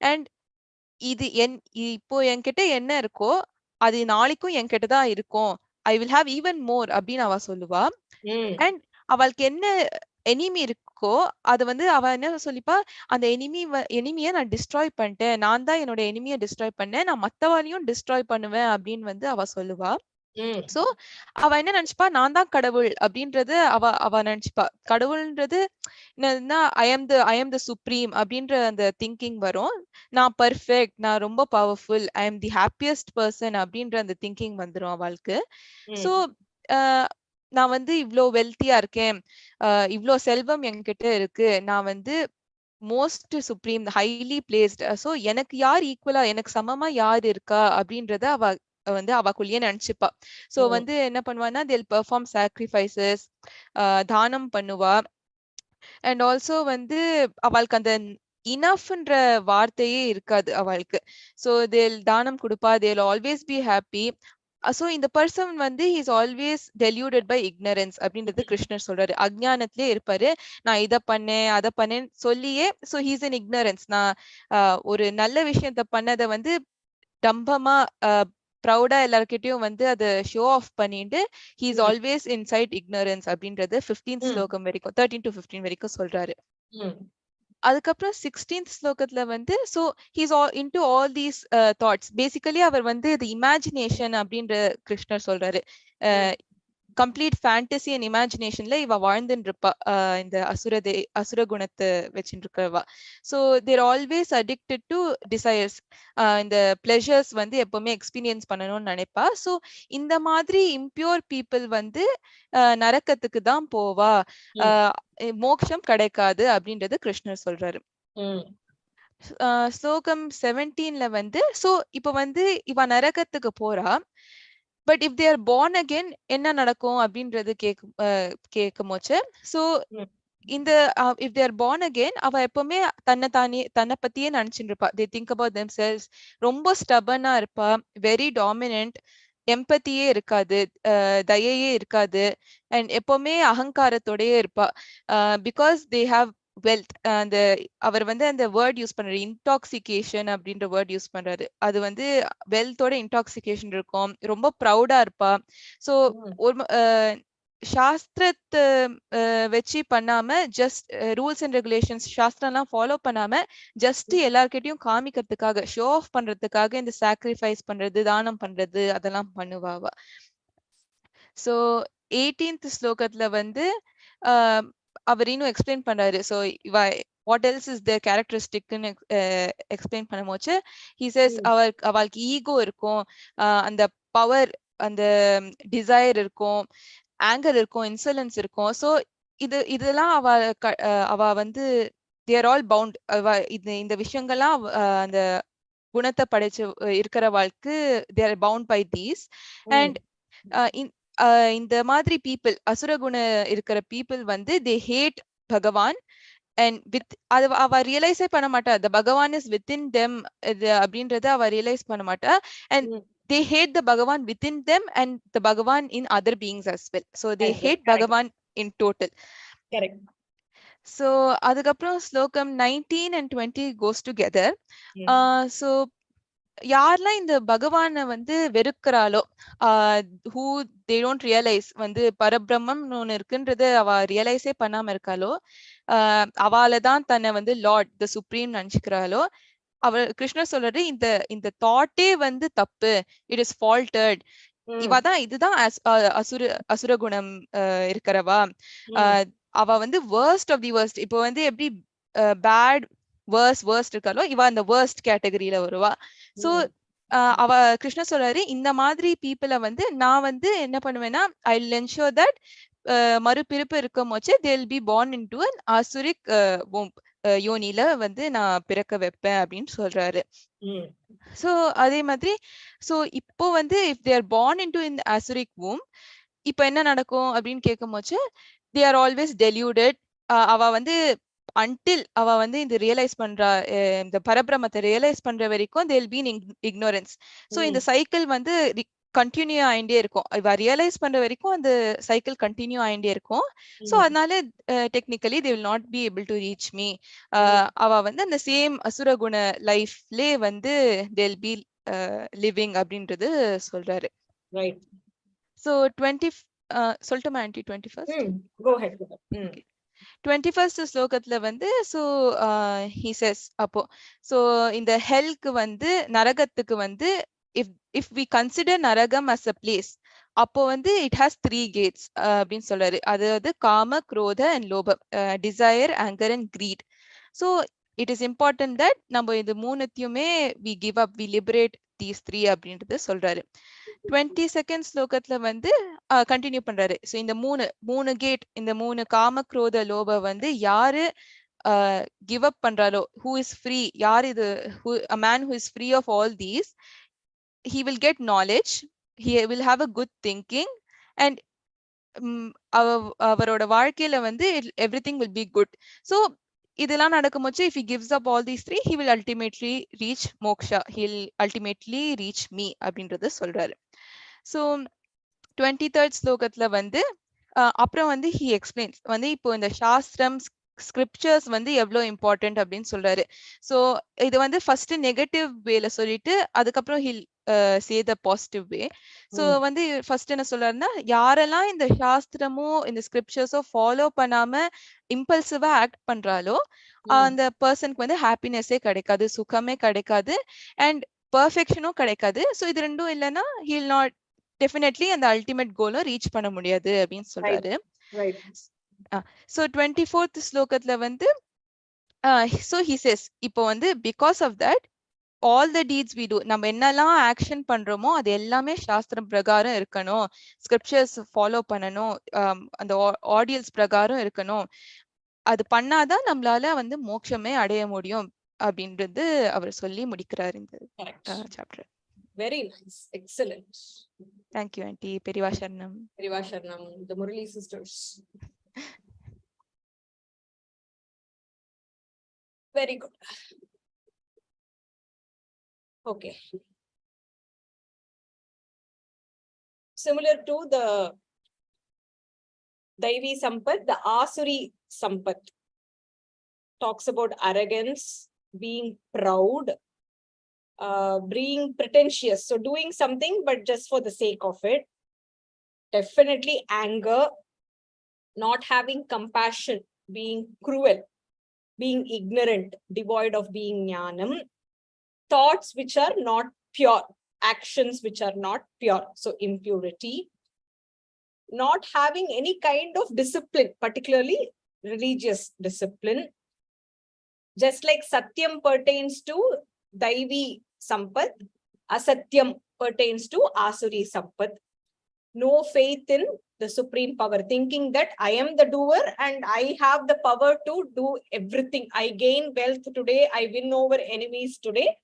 அண்ட் இது இப்போ என்கிட்ட என்ன இருக்கோ அது நாளைக்கும் என்கிட்ட தான் இருக்கும், I will have even more அப்படின்னு அவ சொல்லுவா. அண்ட் அவளுக்கு என்ன எனிமி இருக்கோ அது வந்து அவ என்ன சொல்லிப்பா, அந்த எனிமியை நான் டிஸ்ட்ராய் பண்ணிட்டேன், நான் தான் என்னோட எனிமியை டிஸ்ட்ராய் பண்ணேன், நான் மத்தவாளையும் டிஸ்ட்ராய் பண்ணுவேன் அப்படின்னு வந்து அவ சொல்லுவா. சோ அவ என்ன நினைச்சுப்பா, நான் தான் கடவுள் அப்படின்றது அவ நினைச்சுப்பா. கடவுள்ன்றது என்னன்னா ஐ எம் த சுப்ரீம் அப்படின்ற அந்த திங்கிங் வரும். நான் பர்ஃபெக்ட், நான் ரொம்ப powerful, I am the happiest person அப்படின்ற அந்த திங்கிங் வந்துரும் அவளுக்கு. சோ நான் வந்து இவ்ளோ வெல்த்தியா இருக்கேன், இவ்ளோ செல்வம் என்கிட்ட இருக்கு, நான் வந்து most supreme, highly placed, so எனக்கு யார் ஈக்குவலா, எனக்கு சமமா யார் இருக்கா அப்படின்றத அவ வந்து அவக்குள்ளேயே நினைச்சுப்பா. சோ வந்து என்ன பண்ணுவான்னா they'll perform sacrifices, தானம் பண்ணுவா. அண்ட் ஆல்சோ வந்து அவளுக்கு அந்த இனஃப்ன்ற வார்த்தையே இருக்காது அவளுக்கு. சோ they'll தானம் கொடுப்பா, they'll always be happy. So இந்த பர்சன் வந்து is always deluded by ignorance அப்படின்றது கிருஷ்ணர் சொல்றாரு. அஜ்ஞானத்திலே இருப்பாரு, நான் இதை பண்ணேன் அதை பண்ணேன்னு சொல்லியே. So he's in ignorance. நான் ஒரு நல்ல விஷயத்த பண்ணதை வந்து டம்பமா ப்ரௌடா எல்லார்கிட்டயும் வந்து அதை ஷோ ஆஃப் பண்ணிட்டு he is always inside ignorance அப்படின்றது 15th ஸ்லோகம் வரைக்கும் 13 to 15 வரைக்கும் சொல்றாரு. அதுக்கப்புறம் 16th ஸ்லோகத்துல வந்து so he's into all these thoughts. Basically அவர் வந்து இது இமேஜினேஷன் அப்படின்ற கிருஷ்ணர் சொல்றாரு. கம்ப்ளீட் ஃபேண்டசி அண்ட் இமேஜினேஷன்ல இவ வாழ்ந்துட்டு இருப்பா, இந்த அசுர குணத்தை வச்சுட்டு இருக்கவா. So they're always addicted to desires. இந்த பிளஷர்ஸ் வந்து எப்பவுமே எக்ஸ்பீரியன்ஸ் பண்ணணும்னு நினைப்பா. ஸோ இந்த மாதிரி இம்பியூர் பீப்புள் வந்து நரக்கத்துக்கு தான் போவா, மோட்சம் கிடைக்காது அப்படின்றது கிருஷ்ணர் சொல்றாரு. ஸ்லோகம் 17ல வந்து சோ இப்ப வந்து இவ நரகத்துக்கு போறா. But if they're born again என்ன நடக்கும் அப்படின்றது கேட்கும் போச்சு. சோ இந்த இஃப் தேர் born again அவ எப்பவுமே தன்னை பத்தியே நினைச்சுட்டு இருப்பா. they think about themselves. ரொம்ப ஸ்டபர்னா இருப்பா, வெரி டாமினன்ட், எம்பத்தியே இருக்காது, தயையே இருக்காது, அண்ட் எப்பவுமே அகங்காரத்தோடயே இருப்பா. Because they have wealth. அவர் வந்து அந்த வேர்ட் யூஸ் பண்றாரு, இன்டாக்சிகேஷன் அப்படின்ற வேர்ட் யூஸ் பண்றாரு. அது வந்து வெல்த்தோட இன்டாக்சிகேஷன் இருக்கும், ரொம்ப ப்ரௌடா இருப்பா. சோ ஒரு சாஸ்திரத்தை வச்சு பண்ணாம, ஜஸ்ட் ரூல்ஸ் அண்ட் ரெகுலேஷன்ஸ் சாஸ்திரம்லாம் ஃபாலோ பண்ணாம ஜஸ்ட் எல்லார்கிட்டையும் காமிக்கிறதுக்காக, ஷோ ஆஃப் பண்றதுக்காக இந்த சாக்ரிஃபைஸ் பண்றது, தானம் பண்றது அதெல்லாம் பண்ணுவாவா. சோ 18th ஸ்லோகத்துல வந்து அவர் இன்னும் எக்ஸ்பிளைன் பண்றாரு. சோ இவ what else is their characteristic ன்னு explain பண்ணும்போது he says அவளுக்கு ஈகோ இருக்கும், அந்த பவர், அந்த டிசைர் இருக்கும், ஆங்கர் இருக்கும், இன்சலன்ஸ் இருக்கும். ஸோ இதெல்லாம் அவ வந்து they are all bound. இந்த விஷயங்கள்லாம் அந்த குணத்தை படைச்சு இருக்கிறவாளுக்கு they are bound by these. And இந்த மாதிரி people, அசுர குண இருக்கிற people வந்து they hate பகவான். And with அவ ரியலைஸே பண்ண மாட்டா the பகவான் is within them அப்படின்றத அவ ரியலைஸ் பண்ண மாட்டா. And they hate the Bhagavan within them and the Bhagavan in other beings as well. So they hate Bhagavan in total. Correct. So அதுக்கப்புறம் ஸ்லோகம் 19 and 20 goes together. So யாரெல்லாம் இந்த பகவானை வந்து வெறுக்கிறாளோ, who they don't realize வந்து பரபிரம்மம் ஒண்ணு இருக்குன்றது அவ ரியலைஸே பண்ணாம இருக்காளோ, அவளை தான் தன்னை வந்து லார்ட் த சுப்ரீம் நினைச்சுக்கிறாளோ, கிருஷ்ணர் சொல்றாரு இந்த தாட்டே வந்து தப்பு, இட் இஸ் ஃபால்டட். இவதான் இதுதான் அசுர குணம் இருக்கிறவா, அவ வந்து வேர்ஸ்ட் ஆஃப் தி வேர்ஸ்ட். இப்போ வந்து எப்படி பேட் வேர்ஸ்ட் இருக்காளோ, இவ அந்த வேர்ஸ்ட் கேட்டகரியில வருவா. சோ அவ கிருஷ்ணர் சொல்றாரு இந்த மாதிரி பீப்புளை வந்து நான் வந்து என்ன பண்ணுவேன்னா, ஐ வில் என்ஷூர் தட் மறுபிறப்பு இருக்கும் போச்சு they will be born into an asuric womb, யோனில வந்து நான் பிறக்க வைப்பேன் அப்படின்னு சொல்றாரு. சோ அதே மாதிரி சோ இப்போ வந்து if they are born into in asuric womb, இப்போ என்ன நடக்கும் அப்படின்னு கேட்கும் போச்சு they are always deluded. அவ வந்து until அவ வந்து இந்த ரியலைஸ் பண்றா, இந்த பரபிரமத்தை ரியலைஸ் பண்ற வரைக்கும் they will be in ignorance. So இந்த சைக்கிள் வந்து கண்டினியூ ஆயிண்டே இருக்கும். இவ ரியலைஸ் பண்ற வரைக்கும் அந்த சைக்கிள் கண்டினியூ ஆயிண்டே இருக்கும். சோ அதனால technically they will not be able to reach me. அவ வந்து அந்த சேம் அசுர குண லைஃப்லே வந்து they will be living அப்படின்றது சொல்றாரு. Right. So 20 சொல்லட்டுமா aunty 21st? Go ahead. 21st ஸ்லோகத்துல வந்து so he says அப்போ so இந்த ஹெல்க்கு வந்து நரகத்துக்கு வந்து if we consider நரகம் as a place, அப்போ வந்து it has 3 gates அப்படின்னு சொல்றாரு. அதாவது காம, குரோத and லோபம், desire, anger and greed. So it is important that நம்ம இந்த மூணுத்தையுமே we give up, we liberate these 3 அப்படின்றது சொல்றாரு. 22nd ஸ்லோகத்துல வந்து கண்டினியூ பண்றாரு. சோ இந்த மூணு கேட், இந்த 3 காம, குரோத, லோப வந்து யாரு give up பண்றாலோ, who is free, யார் இது, a man who is free of all these, he will get knowledge, he will have a good thinking, and அவரோட வாழ்க்கையில வந்து everything will be good. So இதெல்லாம் நடக்கும்போது if he gives up all these 3, he will ultimately reach moksha, he will ultimately reach me அப்படின்றது சொல்றாரு. So 23rd ஸ்லோகத்துல வந்து அப்புறம் வந்து he explains வந்து இப்போ இந்த சாஸ்திரம் ஸ்கிரிப்சர்ஸ் வந்து எவ்வளவு இம்பார்ட்டன்ட் அப்படின்னு சொல்றாரு. சோ இது வந்து ஃபர்ஸ்ட் நெகட்டிவ் வேல சொல்லிட்டு அதுக்கப்புறம் hill say the positive way. So வந்து ஃபர்ஸ்ட் என்ன சொல்றாருன்னா, யாரெல்லாம் இந்த சாஸ்திரமோ இந்த ஸ்கிரிப்சர்ஸோ ஃபாலோ பண்ணாம இம்பல்சிவா ஆக்ட் பண்றாலோ அந்த பர்சனுக்கு வந்து ஹாப்பினஸே கிடைக்காது, சுகமே கிடைக்காது, அண்ட் பர்ஃபெக்ஷனும் கிடைக்காது. சோ இது ரெண்டும் இல்லைன்னா ஹில் நாட் டெஃபினெட்லி அந்த அல்டிமேட் கோலும் ரீச் பண்ண முடியாது அப்படின்னு சொல்றாரு. So 24th ஸ்லோகத்துல வந்து so he says இப்போ வந்து because of that all the deeds we do, நம்ம என்னெல்லாம் ஆக்ஷன் பண்றோமோ அது எல்லாமே சாஸ்திரம் பிரகாரம் இருக்கணும், ஸ்கிரிப்சர்ஸ் ஃபாலோ பண்ணணும், அந்த ஆடியல்ஸ் பிரகாரம் இருக்கணும். அது பண்ணாதான் நம்மளால வந்து மோட்சமே அடைய முடியும் அப்படின்றது அவர் சொல்லி முடிக்கிறார் இந்த chapter. Very nice, excellent. Thank you aunty. Periva Sharanam. Periva Sharanam, the Murali sisters. Very good. Okay. Similar to the Daivi Sampat, the Asuri Sampat talks about arrogance, being proud, being pretentious. So doing something but just for the sake of it. Definitely anger, not having compassion, being cruel, being ignorant, devoid of being jnanam, thoughts which are not pure, actions which are not pure, so impurity, not having any kind of discipline, particularly religious discipline, Just like Satyam pertains to Daivi Sampat, Asatyam pertains to Asuri Sampat. No faith in the supreme power, thinking that I am the doer and I have the power to do everything. I gain wealth today, I win over enemies today.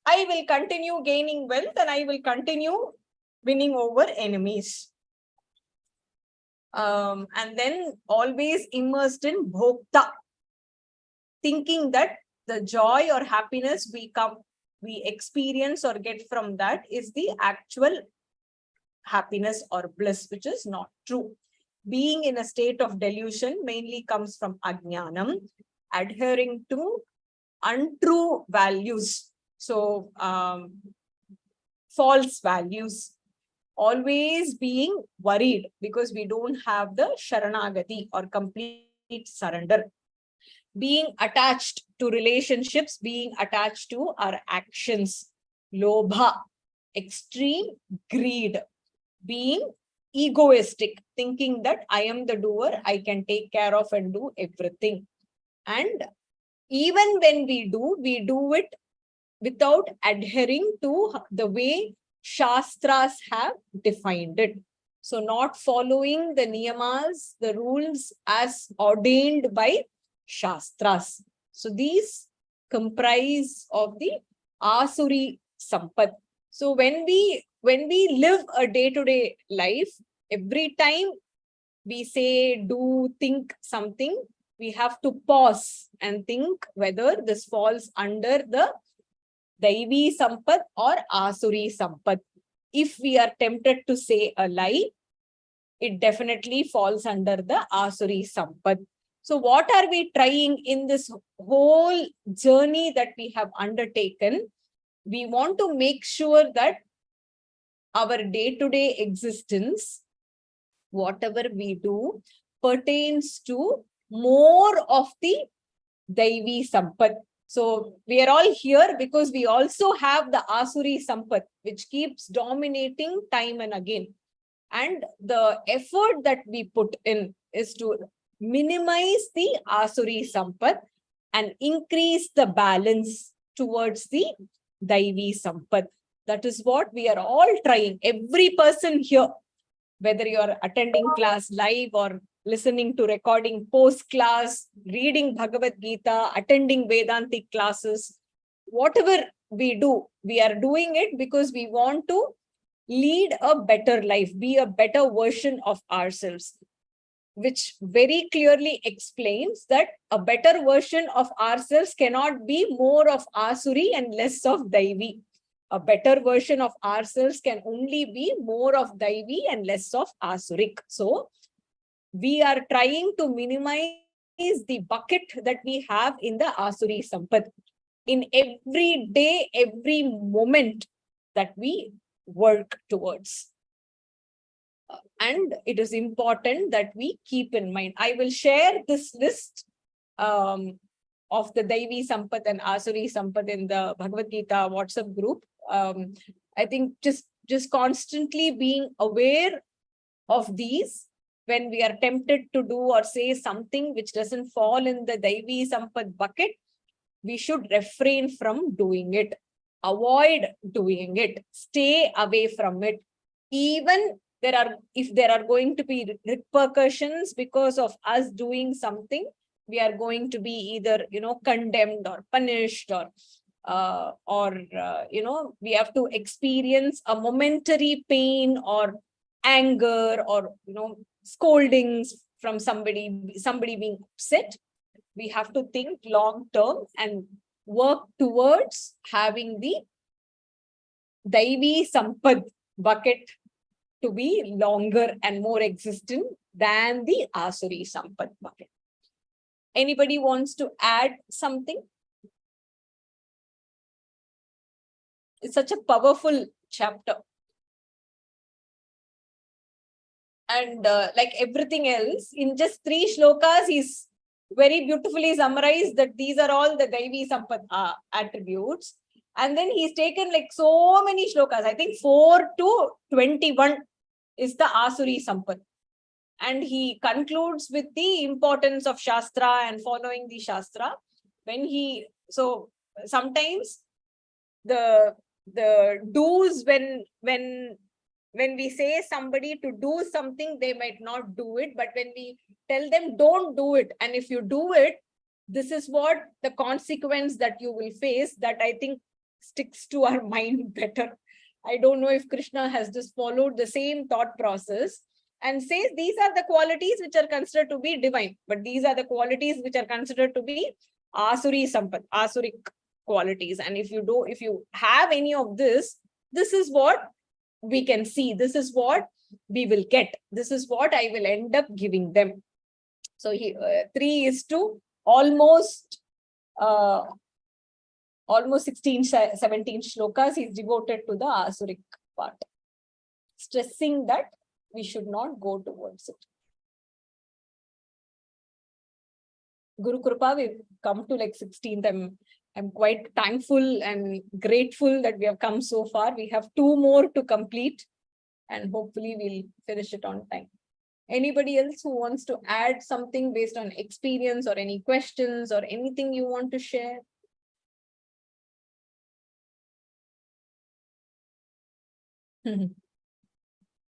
I will continue gaining wealth and I will continue winning over enemies. And then always immersed in bhokta, thinking that the joy or happiness we experience or get from that is the actual happiness or bliss, which is not true. Being in a state of delusion mainly comes from ajnanam, adhering to untrue values. So false values, always being worried because we don't have the sharanagati or complete surrender. Being attached to relationships, being attached to our actions, lobha, extreme greed, being egoistic, thinking that I am the doer, I can take care of and do everything. And even when we do it without adhering to the way Shastras have defined it. So not following the niyamas, the rules as ordained by Shastras. So these comprise of the Asuri Sampat. So when we live a day-to-day life, every time we say, do, think something, we have to pause and think whether this falls under the Daivi Sampat or Asuri Sampat. If we are tempted to say a lie, it definitely falls under the Asuri Sampat. So what are we trying in this whole journey that we have undertaken? We want to make sure that our day-to-day existence, whatever we do, pertains to more of the Daivi Sampat. So we are all here because we also have the Asuri Sampat, which keeps dominating time and again. And the effort that we put in is to minimize the Asuri Sampat and increase the balance towards the Daivi Sampat. That is what we are all trying. Every person here, whether you are attending class live or listening to recording post-class, reading Bhagavad Gita, attending Vedantic classes, whatever we do, we are doing it because we want to lead a better life, be a better version of ourselves, which very clearly explains that a better version of ourselves cannot be more of Asuri and less of Daivi. A better version of ourselves can only be more of Daivi and less of Asurik. So we are trying to minimize the bucket that we have in the Asuri Sampat in every day, every moment that we work towards. And it is important that we keep in mind. I will share this list of the Daivi Sampat and Asuri Sampat in the Bhagavad Gita WhatsApp group. I think just constantly being aware of these when we are tempted to do or say something which doesn't fall in the Daivi Sampat bucket, we should refrain from doing it, avoid doing it, stay away from it. Even if there are going to be repercussions because of us doing something, we are going to be either, condemned or punished or we have to experience a momentary pain or anger or, scoldings from somebody being upset. We have to think long term and work towards having the Daivi Sampad bucket to be longer and more existent than the Asuri Sampad bucket. Anybody wants to add something? It's such a powerful chapter. And like everything else, in just 3 shlokas, he's very beautifully summarized that these are all the Daivi Sampat attributes. And then he's taken like so many shlokas, I think 4 to 21 is the Asuri Sampat. And he concludes with the importance of Shastra and following the Shastra. When he, so sometimes the do's, when we say somebody to do something, they might not do it, but when we tell them don't do it, and if you do it, this is what the consequence that you will face, that I think sticks to our mind better. I don't know if Krishna has just followed the same thought process and says these are the qualities which are considered to be divine, but these are the qualities which are considered to be asuri sampat, asuric qualities. And if you have any of this is what we can see, this is what we will get, this is what I will end up giving them. So 3 is to almost 16, 17 shlokas is devoted to the asuric part, stressing that we should not go towards it. Guru Kripa, we've come to like 16th. I'm quite thankful and grateful that we have come so far. We have 2 more to complete, and hopefully we'll finish it on time. Anybody else who wants to add something based on experience, or any questions or anything you want to share?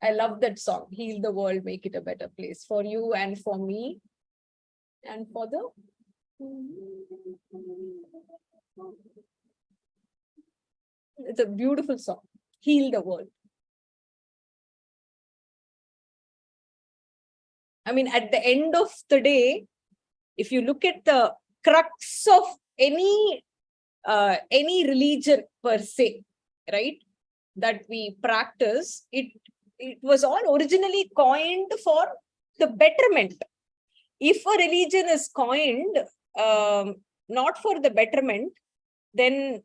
I love that song, Heal the World, Make It a Better Place, for you and for me and for the... It's a beautiful song, Heal the World. I mean, at the end of the day, if you look at the crux of any religion per se, right, that we practice, it was all originally coined for the betterment. If a religion is coined not for the betterment, then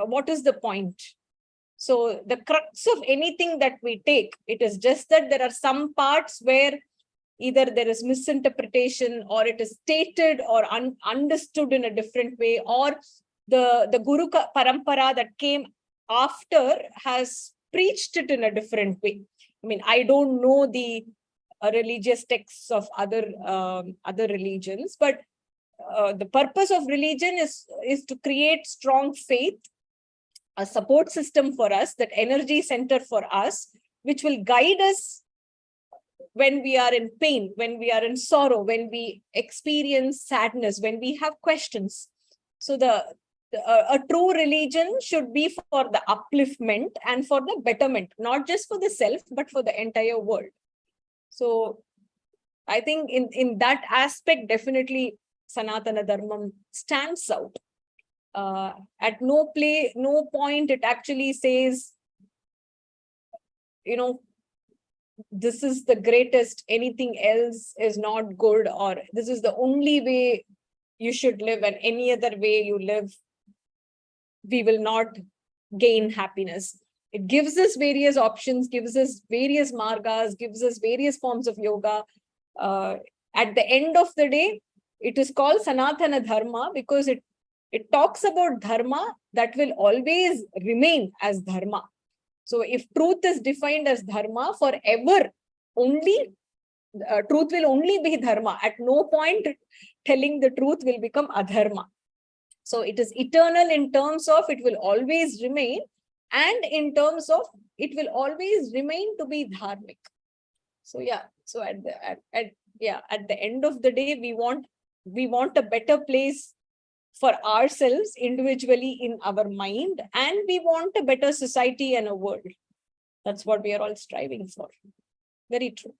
what is the point? So the crux of anything that we take, it is just that there are some parts where either there is misinterpretation, or it is stated or understood in a different way, or the Guru Parampara that came after has preached it in a different way. I mean, I don't know the religious texts of other religions, but the purpose of religion is to create strong faith, a support system for us, that energy center for us, which will guide us when we are in pain, when we are in sorrow, when we experience sadness, when we have questions. So a true religion should be for the upliftment and for the betterment, not just for the self, but for the entire world. So I think in that aspect, definitely Sanatana Dharmam stands out. At no point it actually says, this is the greatest, anything else is not good, or this is the only way you should live, and any other way you live, we will not gain happiness. It gives us various options, gives us various margas, gives us various forms of yoga. At the end of the day, it is called Sanatana Dharma because it talks about dharma that will always remain as dharma. So if truth is defined as dharma forever, only truth will only be dharma. At no point telling the truth will become adharma. So it is eternal in terms of it will always remain, and in terms of it will always remain to be dharmic. So yeah, so at the end of the day, we want a better place for ourselves individually in our mind, and we want a better society and a world. That's what we are all striving for. Very true.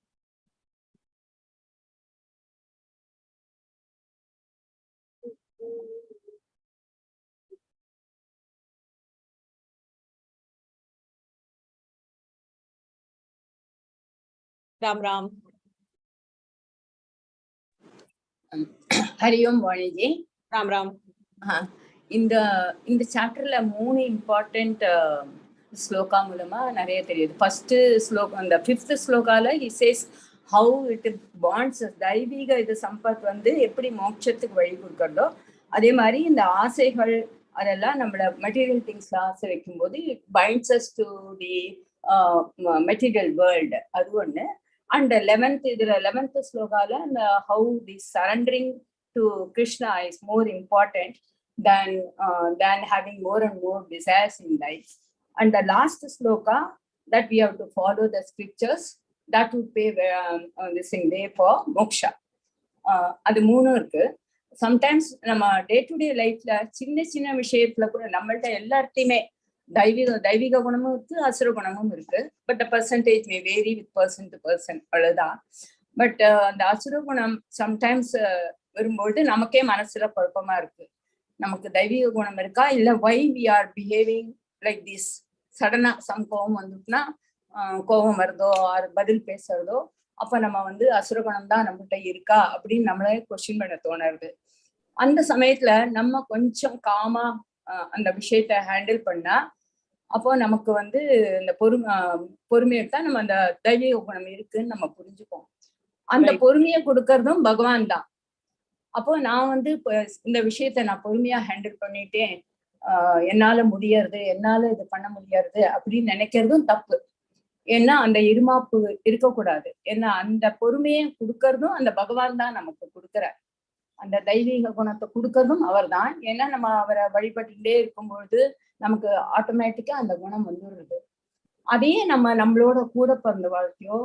Ram Ram. Hari Om Vaniji. Ram Ram. இந்த சாப்டர்ல 3 இம்பார்ட்டன்ட் ஸ்லோகா மூலமா நிறைய தெரியுது. ஃபர்ஸ்ட் ஸ்லோகம், அந்த 5th ஸ்லோகால he says how it bonds தெய்வீக இது சம்பத் எப்படி மோட்சத்துக்கு வழி கொடுக்கறதோ, அதே மாதிரி இந்த ஆசைகள் அதெல்லாம் நம்மள மெட்டீரியல் திங்ஸ்ல ஆசை வைக்கும்போது it binds us to the material world. அது ஒண்ணு. And 11th ஸ்லோகால how the surrendering to Krishna is more important than having more and more desires in life. And the last sloka that we have to follow the scriptures, that would pay this thing way for moksha. அது மூணும் இருக்கு. சம்டைம்ஸ் நம்ம டே டு டே லைஃப்ல சின்ன சின்ன விஷயத்துல கூட நம்மள்ட்ட எல்லார்ட்டையுமே தெய்வீக குணமும் இருக்கு, அசுர குணமும் இருக்கு. But the percentage may vary with person to person, அவ்வளவுதான். பட் அந்த அசுர குணம் சம்டைம்ஸ் வரும்போது நமக்கே மனசுல குழப்பமா இருக்கு. நமக்கு தெய்வீக குணம் இருக்கா, இல்ல why we are behaving like this. சடனா சம் கோபம் வந்துட்டுனா கோபம் வருதோ ஆர் பதில் பேசுறதோ, அப்ப நம்ம அசுர குணம் தான் நம்மகிட்ட இருக்கா அப்படின்னு நம்மளே கொஸ்டின் பண்ண தோணுது. அந்த சமயத்துல நம்ம கொஞ்சம் காமா அந்த விஷயத்த ஹேண்டில் பண்ணா, அப்போ நமக்கு இந்த பொறுமையை தான் நம்ம அந்த தெய்வீக குணம் இருக்குன்னு நம்ம புரிஞ்சுப்போம். அந்த பொறுமையை கொடுக்கறதும் பகவான் தான். அப்போ நான் இந்த விஷயத்த நான் பொறுமையா ஹேண்டில் பண்ணிட்டேன், என்னால முடியறது, என்னால இது பண்ண முடியாது அப்படின்னு நினைக்கிறதும் தப்பு. ஏன்னா அந்த இருமாப்பு இருக்கக்கூடாது. ஏன்னா அந்த பொறுமையை கொடுக்கறதும் அந்த பகவான் தான் நமக்கு கொடுக்குறார். அந்த தெய்வீக குணத்தை கொடுக்கறதும் அவர் தான். ஏன்னா நம்ம அவரை வழிபட்டுட்டே இருக்கும்பொழுது நமக்கு ஆட்டோமேட்டிக்கா அந்த குணம் வந்துடுறது. அதையே நம்மளோட கூட பிறந்த வாழ்க்கையோ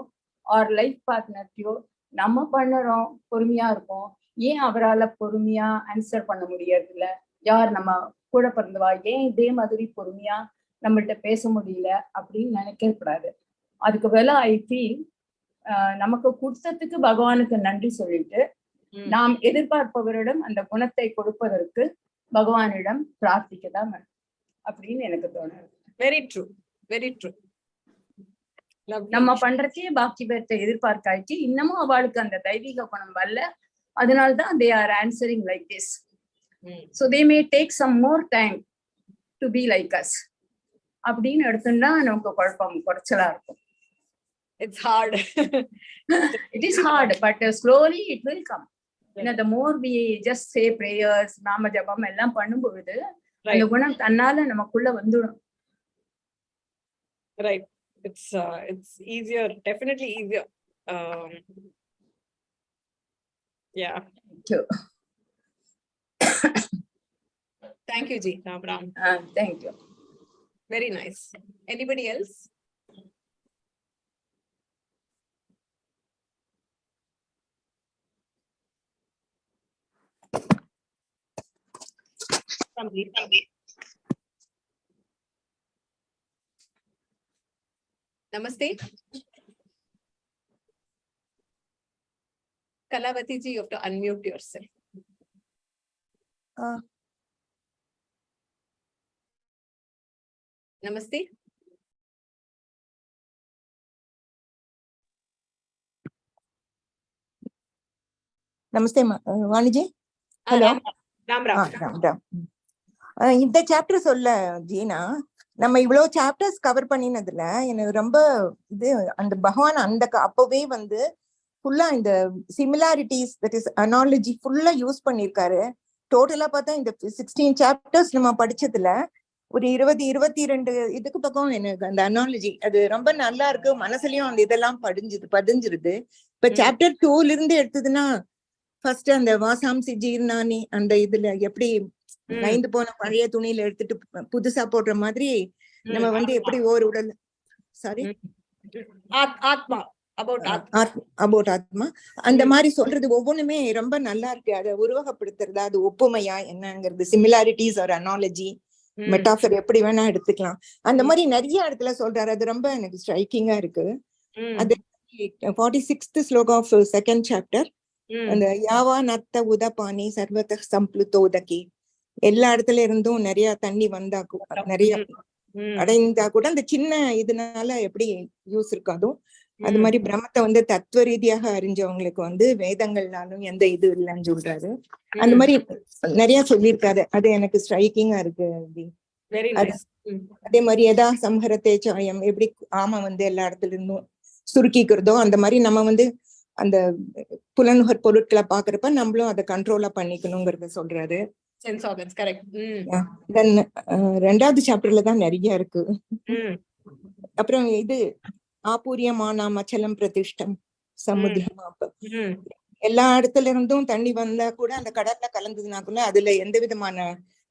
ஆர் லைஃப் பார்ட்னர்த்தையோ நம்ம பண்ணுறோம், பொறுமையா இருக்கோம். ஏன் அவரால் பொறுமையா ஆன்சர் பண்ண முடியாது? இல்ல யார் நம்ம கூட பிறந்தவா ஏன் இதே மாதிரி பொறுமையா நம்மள்ட்ட பேச முடியல அப்படின்னு நினைக்க கூடாது. அதுக்கு வேலை ஐ ஃபீல் நமக்கு கொடுத்ததுக்கு பகவானுக்கு நன்றி சொல்லிட்டு நாம் எதிர்பார்ப்பவரிடம் அந்த குணத்தை கொடுப்பதற்கு பகவானிடம் பிரார்த்திக்கதான் அப்படின்னு எனக்கு தோணுது. Very true, very true. நம்ம பண்றதே பாக்கி பேர்த்த எதிர்பார்க்காச்சு, இன்னமும் அவளுக்கு அந்த தெய்வீக குணம் வரல. அதனால்தான் they are answering like this. So they may take some more time to be like us. அப்படின்னு எடுத்துன்னா நமக்கு குழப்பம் குறைச்சலா இருக்கும். It's hard. It is hard, but slowly it will come. The more we just say prayers, நாம ஜபம் எல்லாம் பண்ணும்பொழுது அந்த குணம் தன்னால நமக்குள்ள வந்துடும். Right. It's easier, definitely easier. Yeah. Thank you, Ji. Ram. Thank you. Very nice. Anybody else? Namaste. Kalavati ji, you have to unmute yourself. Namaste. Namaste, Vaniji. Hello. Ram. இந்த சாப்டர் சொல்ல ஜீனா, நம்ம இவ்வளவு சாப்டர்ஸ் கவர் பண்ணினதுல எனக்கு ரொம்ப அந்த பகவான் அப்பவே ஃபுல்லா இந்த சிமிலாரிட்டிஸ், தட் இஸ் அனாலஜி ஃபுல்லா யூஸ் பண்ணிருக்காரு. டோட்டலா பார்த்தா இந்த 16 சாப்டர்ஸ் நம்ம படிச்சதுல ஒரு 22 இதுக்கு பக்கம் எனக்கு அந்த அனாலஜி அது ரொம்ப நல்லா இருக்கு. மனசுலயும் அந்த இதெல்லாம் பதிஞ்சிருது. இப்ப சாப்டர் 2ல இருந்து எடுத்ததுன்னா, ஃபர்ஸ்ட் அந்த வாசாம்சி ஜீர்ணானி அந்த இதுல எப்படி நைந்து போன பழைய துணியில எடுத்துட்டு புதுசா போடுற மாதிரி நம்ம எப்படி ஒரு உடல் சாரி ஆத்மா அபவுட் ஆத்மா அந்த மாதிரி சொல்றது ஒவ்வொன்றுமே ரொம்ப நல்லா இருக்கு. அதை உருவகப்படுத்துறதா, அது ஒப்புமையா என்னங்கிறது, சிமிலாரிட்டிஸ் ஒரு அனாலஜி மெட்டாஃபர் எப்படி வேணா எடுத்துக்கலாம். அந்த மாதிரி நிறைய இடத்துல சொல்றாரு. அது ரொம்ப எனக்கு ஸ்ட்ரைக்கிங்கா இருக்கு. அது 46th shloka of 2nd chapter, அந்த யாவா நத்த உதபானி சர்வத சம்ப்ளுதோதகி, எல்லா இடத்துல இருந்தும் நிறைய தண்ணி வந்தா நிறைய அடைந்தா கூட அந்த சின்ன இதனால எப்படி யூஸ் இருக்காதோ அது மாதிரி பிரம்மத்தை தத்துவ ரீதியாக அறிஞ்சவங்களுக்கு வேதங்கள்னாலும் எந்த இது இல்லைன்னு சொல்றாரு. அந்த மாதிரி நிறைய சொல்லியிருக்காரு. அது எனக்கு ஸ்ட்ரைக்கிங்கா இருக்கு. அதே மாதிரி எதா சம்ஹரத்தே சாயம், எப்படி ஆமா எல்லா இடத்துல இருந்தும் சுருக்கிக்கிறதோ அந்த மாதிரி நம்ம அந்த புலனுகர் பொருட்களை பாக்குறப்ப நம்மளும் அதை கண்ட்ரோலா பண்ணிக்கணுங்கிறத சொல்றாரு. தென் 2வது சாப்டர்ல தான் நிறைய இருக்கு. அப்புறம் இது ஆபூரியமானாம் அச்சலம் பிரதிஷ்டம் சமுத்திரமாப்ப எல்லா இடத்துல இருந்தும் தண்ணி வந்தா கூட அந்த கடல்ல கலந்ததுனா கூட அதுல எந்த விதமான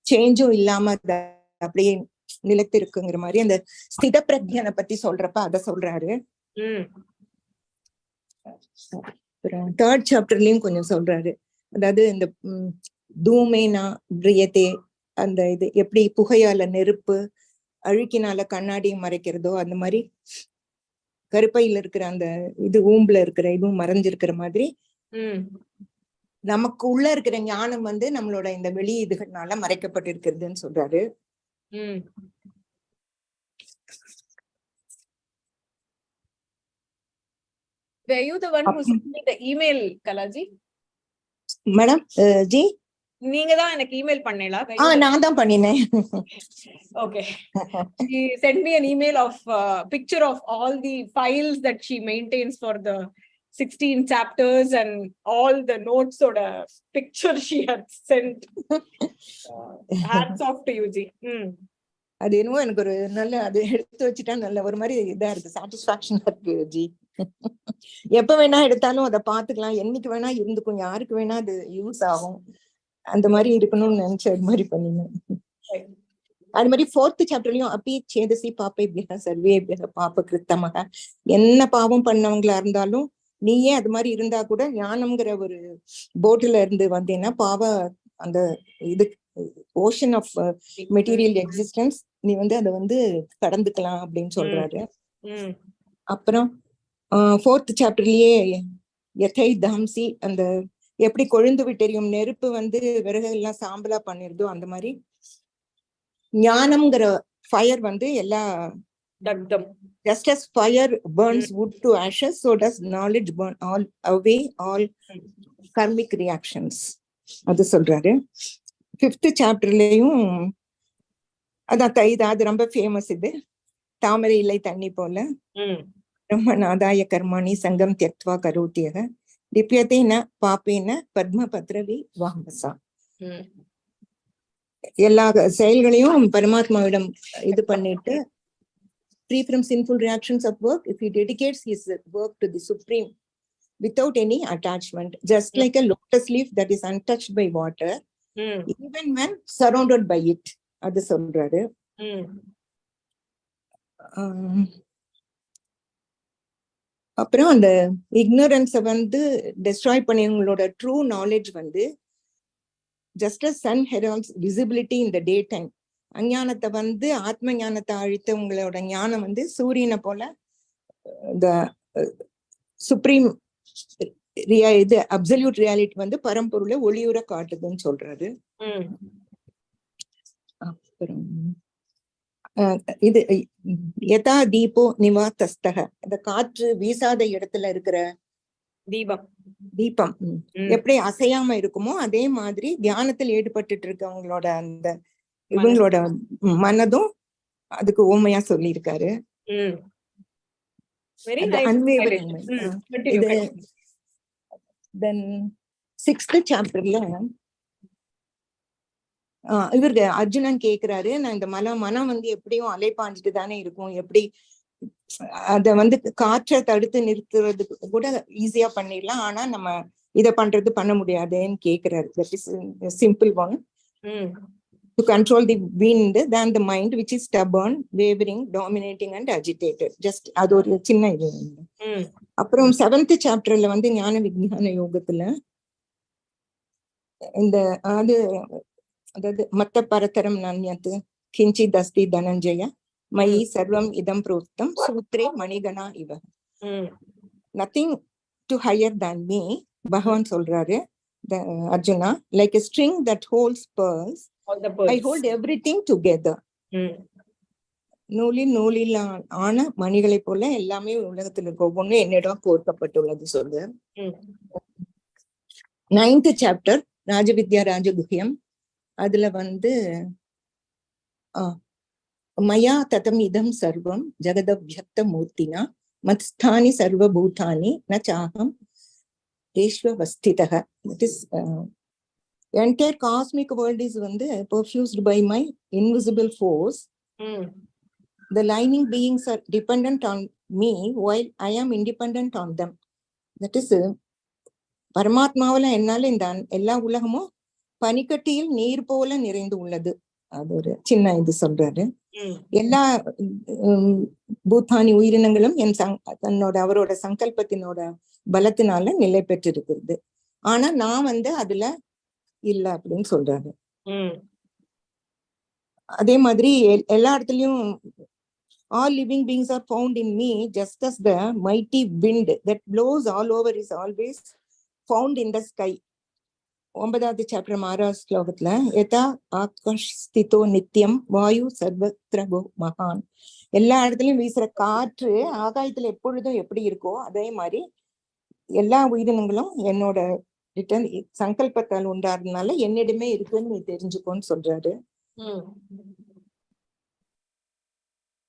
சேஞ்சும் இல்லாம அப்படியே நிலைத்து இருக்குங்கிற மாதிரி அந்த ஸ்தித பிரஜனை பத்தி சொல்றப்ப அத சொல்றாரு. தேர்ட் சாப்டர்லயும் கொஞ்சம் சொல்றாரு. அதாவது இந்த தூமேனா பிரியத்தே, அந்த இது எப்படி புகையால நெருப்பு, அழுக்கினால கண்ணாடியை மறைக்கிறதோ அந்த மாதிரி கருப்பையில இருக்கிற அந்த இது ஊம்புல இருக்கிற இதுவும் மறைஞ்சிருக்கிற மாதிரி நமக்கு உள்ள இருக்கிற ஞானம் வந்து நம்மளோட இந்த வெளி இதுகள்னால மறைக்கப்பட்டிருக்கிறதுன்னு சொல்றாரு. Were you the one who sent me the email, Kalaji? Madam G நீங்க தான் எனக்கு இமெயில் பண்ணீங்களா? நான் தான் பண்ணினேன். Okay. She sent me an email of picture of all the files that she maintains for the 16 chapters and all the notes or the picture she had sent. Hats off to you, Ji. அது என்னவோ எனக்கு ஒரு நல்ல அது எடுத்து வச்சுட்டா நல்ல ஒரு மாதிரி இதா இருக்கு, சாட்டிஸ்பாக்சனா இருக்கு ஜி. எப்ப வேணா எடுத்தாலும் அதை பாத்துக்கலாம், என்னைக்கு வேணா இருந்துக்கும், யாருக்கு வேணா அது யூஸ் ஆகும், அந்த மாதிரி இருக்கணும்னு நினைச்ச அது மாதிரி பண்ணினேன். அது மாதிரி 4th சாப்டர்லயும் அப்பி சேதசி பாப்பை சர்வே பாப்ப கிருத்தமாக, என்ன பாவம் பண்ணவங்களா இருந்தாலும் நீயே அது மாதிரி இருந்தா கூட ஞானம்ங்கிற ஒரு போட்ல இருந்து வந்தீங்கன்னா பாவ அந்த இது ஓஷன் ஆஃப் மெட்டீரியல் எக்ஸிஸ்டன்ஸ் நீ வந்து அதை வந்து கடந்துக்கலாம் அப்படின்னு சொல்றாரு. அப்புறம் 4th சாப்டர்லயே யதை தாம்சி, அந்த எப்படி கொழுந்து விட்டெரியும் நெருப்பு வந்து விறகுகள்லாம் சாம்பலா பண்ணிருதோ அந்த மாதிரி ஞானம்ங்கிற ஃபயர் வந்து எல்லா just as fire burns wood to ashes, so does knowledge burn all away all karmic reactions. அது சொல்றாரு. 5th சாப்டர்லயும் அதான் அது ரொம்ப ஃபேமஸ். இது தாமரை இலை தண்ணி போல பிரம்மநாதாய கர்மாணி சங்கம் தியக்த்வா கரோத்தியக திப்யத்தேன பாப்பேன பத்ம பத்ரவி வாம்பசா. எல்லா செயல்களையும் பரமாத்மாவிடம் இது பண்ணிட்டு free from sinful reactions of work, if he dedicates his work to the supreme without any attachment, just like a lotus leaf that is untouched by water, even when surrounded by it. அது சொல்றாரு. அப்புறம் அந்த இக்னோரன்ஸை வந்து டெஸ்ட்ராய் பண்ணிவங்களோட ட்ரூ நாலேஜ் வந்து just as sun heralds visibility in the daytime, அஞ்ஞானத்தை வந்து ஆத்ம ஞானத்தை அழித்த உங்களோட ஞானம் வந்து சூரியனை போல இந்த சுப்ரீம் இது அப்சல்யூட் ரியாலிட்டி வந்து பரம்பொருளை ஒளியுற காட்டுதுன்னு சொல்றாரு. அப்புறம் இது யதா தீபோ நிவாதஸ்தக, இந்த காற்று வீசாத இடத்துல இருக்கிற தீபம் எப்படி அசையாம இருக்குமோ அதே மாதிரி தியானத்தில் ஈடுபட்டு இருக்கவங்களோட அந்த இவங்களோட மனதும் அதுக்கு ஓமையா சொல்லி இருக்காரு. இது தென் 6th சாப்டர்ல இவருக்கு அர்ஜுனன் கேக்குறாரு, நான் இந்த மனம் வந்து எப்படியும் அலைப்பாஞ்சிட்டு தானே இருக்கும், எப்படி அத வந்து காற்றை தடுத்து நிறுத்துறதுக்கு கூட ஈஸியா பண்ணிடலாம், ஆனா நம்ம இத பண்ண முடியாதுன்னு கேக்குறாரு. That is simple one. To control the wind than the mind which is stubborn, wavering, dominating and agitated. Just அது ஒரு சின்ன இது. அப்புறம் 7th சாப்டர்ல வந்து ஞான விஞ்ஞான யோகத்துல இந்த அதாவது மத்த பரதரம் நான்யத்து கிஞ்சி தஸ்தி தனஞ்சய மயி சர்வம் இதம் புரோக்தம் சூத்ரே மணிகணா இவ. Nothing to higher than me, பகவான் சொல்றாரு Arjuna, like a string that holds pearls, I hold everything together. நூலில் ஆன மணிகளை போல எல்லாமே உலகத்தில் இருக்க ஒவ்வொன்னு என்னிடம் கோர்க்கப்பட்டுள்ளது சொல்ற. 9th சாப்டர் ராஜவித்யா ராஜகுஹ்யம், அதுல வந்து மயா ததம் இதம் சர்வம் ஜெகதவ்யக்த மூர்த்தினா மத்ஸ்தானி சர்வபூதானி ந சாஹம் ஏஷ்வவஸ்திதஹ. That is entire cosmic world is வந்து perfused by my invisible force. The lining beings are dependent on me while I am independent on them. That is பரமாத்மாவில என்னால இந்த எல்லா உலகமும் பனிக்கட்டியில் நீர் போல நிறைந்து உள்ளது. அது ஒரு சின்ன இது சொல்றாரு. எல்லா பூத்தானி உயிரினங்களும் தன்னோட அவரோட சங்கல்பத்தினோட பலத்தினால நிலை பெற்றிருக்கிறது. ஆனா நான் அதுல இல்ல அப்படின்னு சொல்றாரு. அதே மாதிரி எல்லா இடத்துலயும் all living beings are found in me, just as the mighty wind that blows all over is always found in the sky. 9வது சாப்டர் 6வது ஸ்லோகத்துல யதா ஆகாஷ் ஸ்திதோ நித்யம் வாயு சர்வத்ர மகான். எல்லா இடத்துலயும் வீசுற காற்று ஆகாயத்துல எப்பொழுதும் எப்படி இருக்கோ அதே மாதிரி எல்லா உயிரினங்களும் என்னோட ரிட்டர்ன் சங்கல்பத்தால் உண்டாடுறதுனால என்னிடமே இருக்குன்னு நீ தெரிஞ்சுக்கோன்னு சொல்றாரு.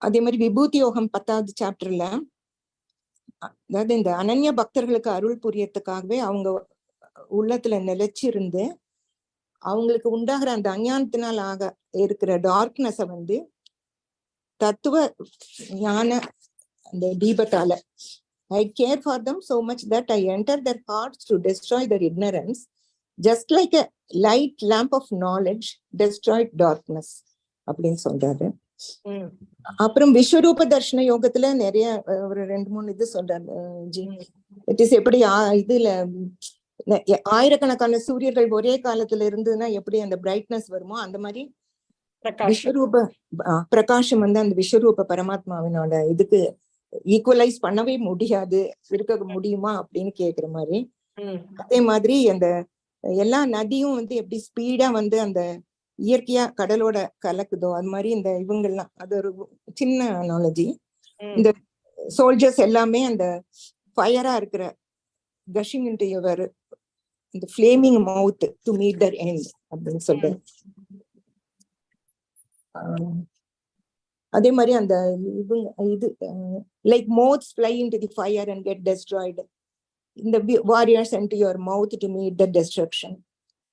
அதே மாதிரி விபூதி யோகம் 10வது சாப்டர்ல அதாவது இந்த அனன்ய பக்தர்களுக்கு அருள் புரியறதுக்காகவே அவங்க உள்ளத்துல நிலைச்சிருந்து அவங்களுக்கு உண்டாகிற அந்த அஞ்ஞானத்தினால் இருக்கிற டார்க்னஸ தத்துவ ஞான அந்த தீபத்தால I care for them so much that I enter their hearts to destroy their ignorance, just like a light lamp of knowledge destroyed darkness அப்படின்னு சொல்றாரு. அப்புறம் விஸ்வரூப தர்ஷன யோகத்துல நிறைய ஒரு 2-3 இது சொல்றாரு ஜி. இட் இஸ் எப்படி இதுல ஆயிரக்கணக்கான சூரியர்கள் ஒரே காலத்துல இருந்ததுன்னா எப்படி அந்த பிரைட்னஸ் வருமோ அந்த மாதிரி விஸ்வரூப பிரகாசம் அந்த விஸ்வரூப பரமாத்மாவினோட இதுக்கு ஈக்குவலைஸ் பண்ணவே முடியாது, இருக்க முடியுமா அப்படின்னு கேக்குற மாதிரி. அதே மாதிரி அந்த எல்லா நதியும் எப்படி ஸ்பீடா அந்த இயற்கையா கடலோட கலக்குதோ அது மாதிரி இந்த இவங்கெல்லாம், அது ஒரு சின்ன அனாலஜி. இந்த சோல்ஜர்ஸ் எல்லாமே அந்த ஃபயரா இருக்கிற gushing into your the flaming mouth to meet their end அப்படின்னு சொல்றேன். அதே மாதிரி அந்த இது like moths fly into the fire and get destroyed, இந்த warriors enter your mouth to meet the destruction.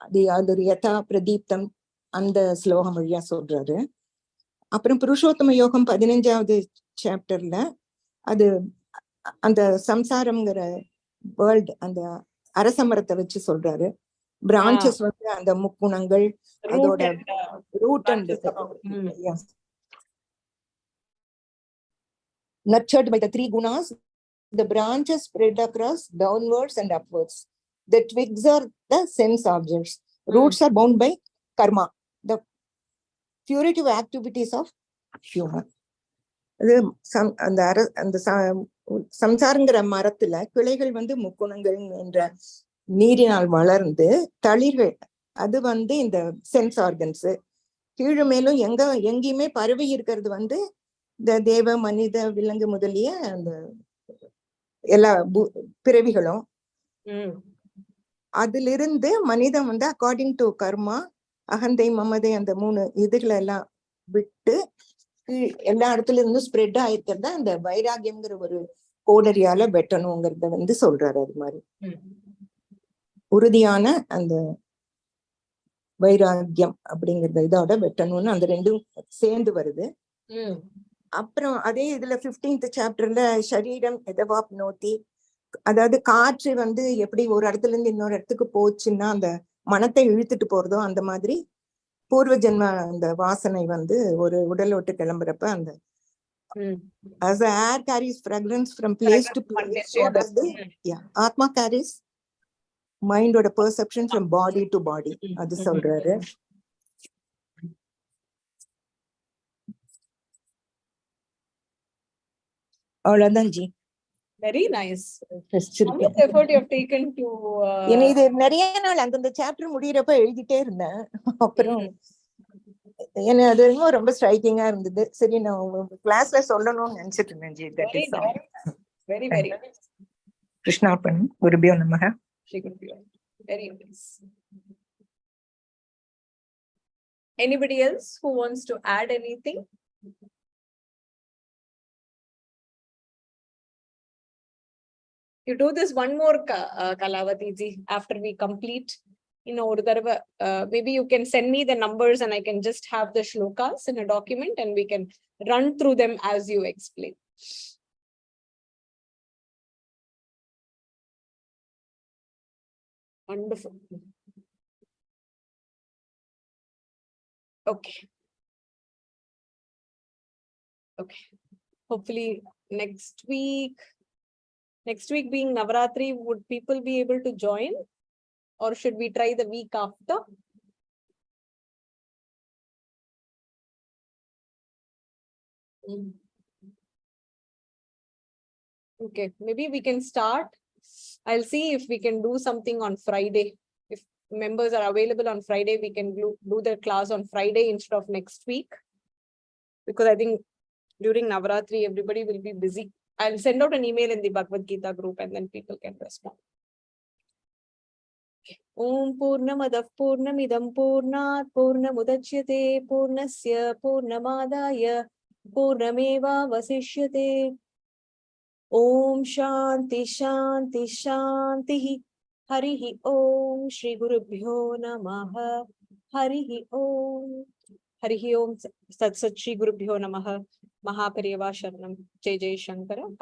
அது யதா பிரதீப்தம் அந்த ஸ்லோகம் வழியா சொல்றாரு. அப்புறம் புருஷோத்தம யோகம் 15வது சாப்டர்ல அது அந்த சம்சாரம்ங்கிற வேர்ல்ட் அந்த அரசமரத்தை வச்சு சொல்றாரு. பிரான்சஸ் அந்த முக்குணங்கள் அதோட root and nurtured by the 3 gunas, the branches spread across downwards and upwards. The twigs are the sense objects. Roots are bound by karma, the purative activities of human. அந்த சம்சாரங்கிற மரத்துல கிளைகள் முக்குணங்கள் என்ற நீரினால் வளர்ந்து தளிர்கள் அது இந்த சென்ஸ் ஆர்கன்ஸ். கீழே மேலும் எங்கேயுமே பரவி இருக்கிறது இந்த தேவ மனித விலங்கு முதலிய அந்த எல்லா பிறவிகளும். அதிலிருந்து மனிதன் அக்கார்டிங் டு கர்மா அகந்தை மமதை அந்த 3 இதுகளை எல்லாம் விட்டு எல்லா இடத்துல இருந்தும் ஸ்ப்ரெட் ஆயிருக்கிறத அந்த வைராகியம்ங்கிற ஒரு கோடரியால வெட்டணுங்கிறத சொல்றாரு. அது மாதிரி உறுதியான அந்த வைராகியம் அப்படிங்கறத இதோட வெட்டணும்னு அந்த 2ம் சேர்ந்து வருது. அப்புறம் அதே இதுல 15th சாப்டர்ல ஷரீரம் எதவாப் நோத்தி, அதாவது காற்று எப்படி ஒரு இடத்துல இருந்து இன்னொரு இடத்துக்கு போச்சுன்னா அந்த மனத்தை இழுத்துட்டு போறதோ அந்த மாதிரி பூர்வ ஜென்ம அந்த வாசனை ஒரு உடல் விட்டு கிளம்புறப்ப அந்த as the air carries fragrance from place to place, so does the atma carries mind oda perception from body to body. அது சொல்றாரு. அவ்வளவுதான் G. Very nice. How much effort you have taken to இது நிறைய நாள் அந்தந்த சாப்டர் முடியறப்ப எழுதிட்டே இருந்தேன். அப்புறம் எனக்கு அது ரொம்ப ஸ்ட்ரைக்கிங்கா இருந்தது. சரி நான் கிளாஸ்ல சொல்லணும்னு நினைச்சிட்டு இருந்தேன் G. That is very very கிருஷ்ணார்ப்பணம். குருபியோ நமஹ. Very nice. Anybody else who wants to add anything? You do this one more, Kalavati ji, after we complete. Maybe you can send me the numbers and I can just have the shlokas in a document and we can run through them as you explain. Wonderful. Okay. Okay. Hopefully next week being Navaratri, would people be able to join? Or should we try the week after? Okay, maybe we can start. I'll see if we can do something on Friday. If members are available on Friday, we can do the class on Friday instead of next week. Because I think during Navaratri, everybody will be busy. I'll send out an email in the Bhagavad Gita group and then people can respond. Om Purnamadah Purnamidam Purnat Purnamudachyate Purnasya Purnamadaya Purnameva Vasishyate. Om Shanti Shanti Shanti. Harihi Om Shri Gurubhyo Namaha. Harihi Om. Harihi Om Sat Sat Shri Gurubhyo Namaha. Mahaperiyava Sharanam. Jai Jai Shankara.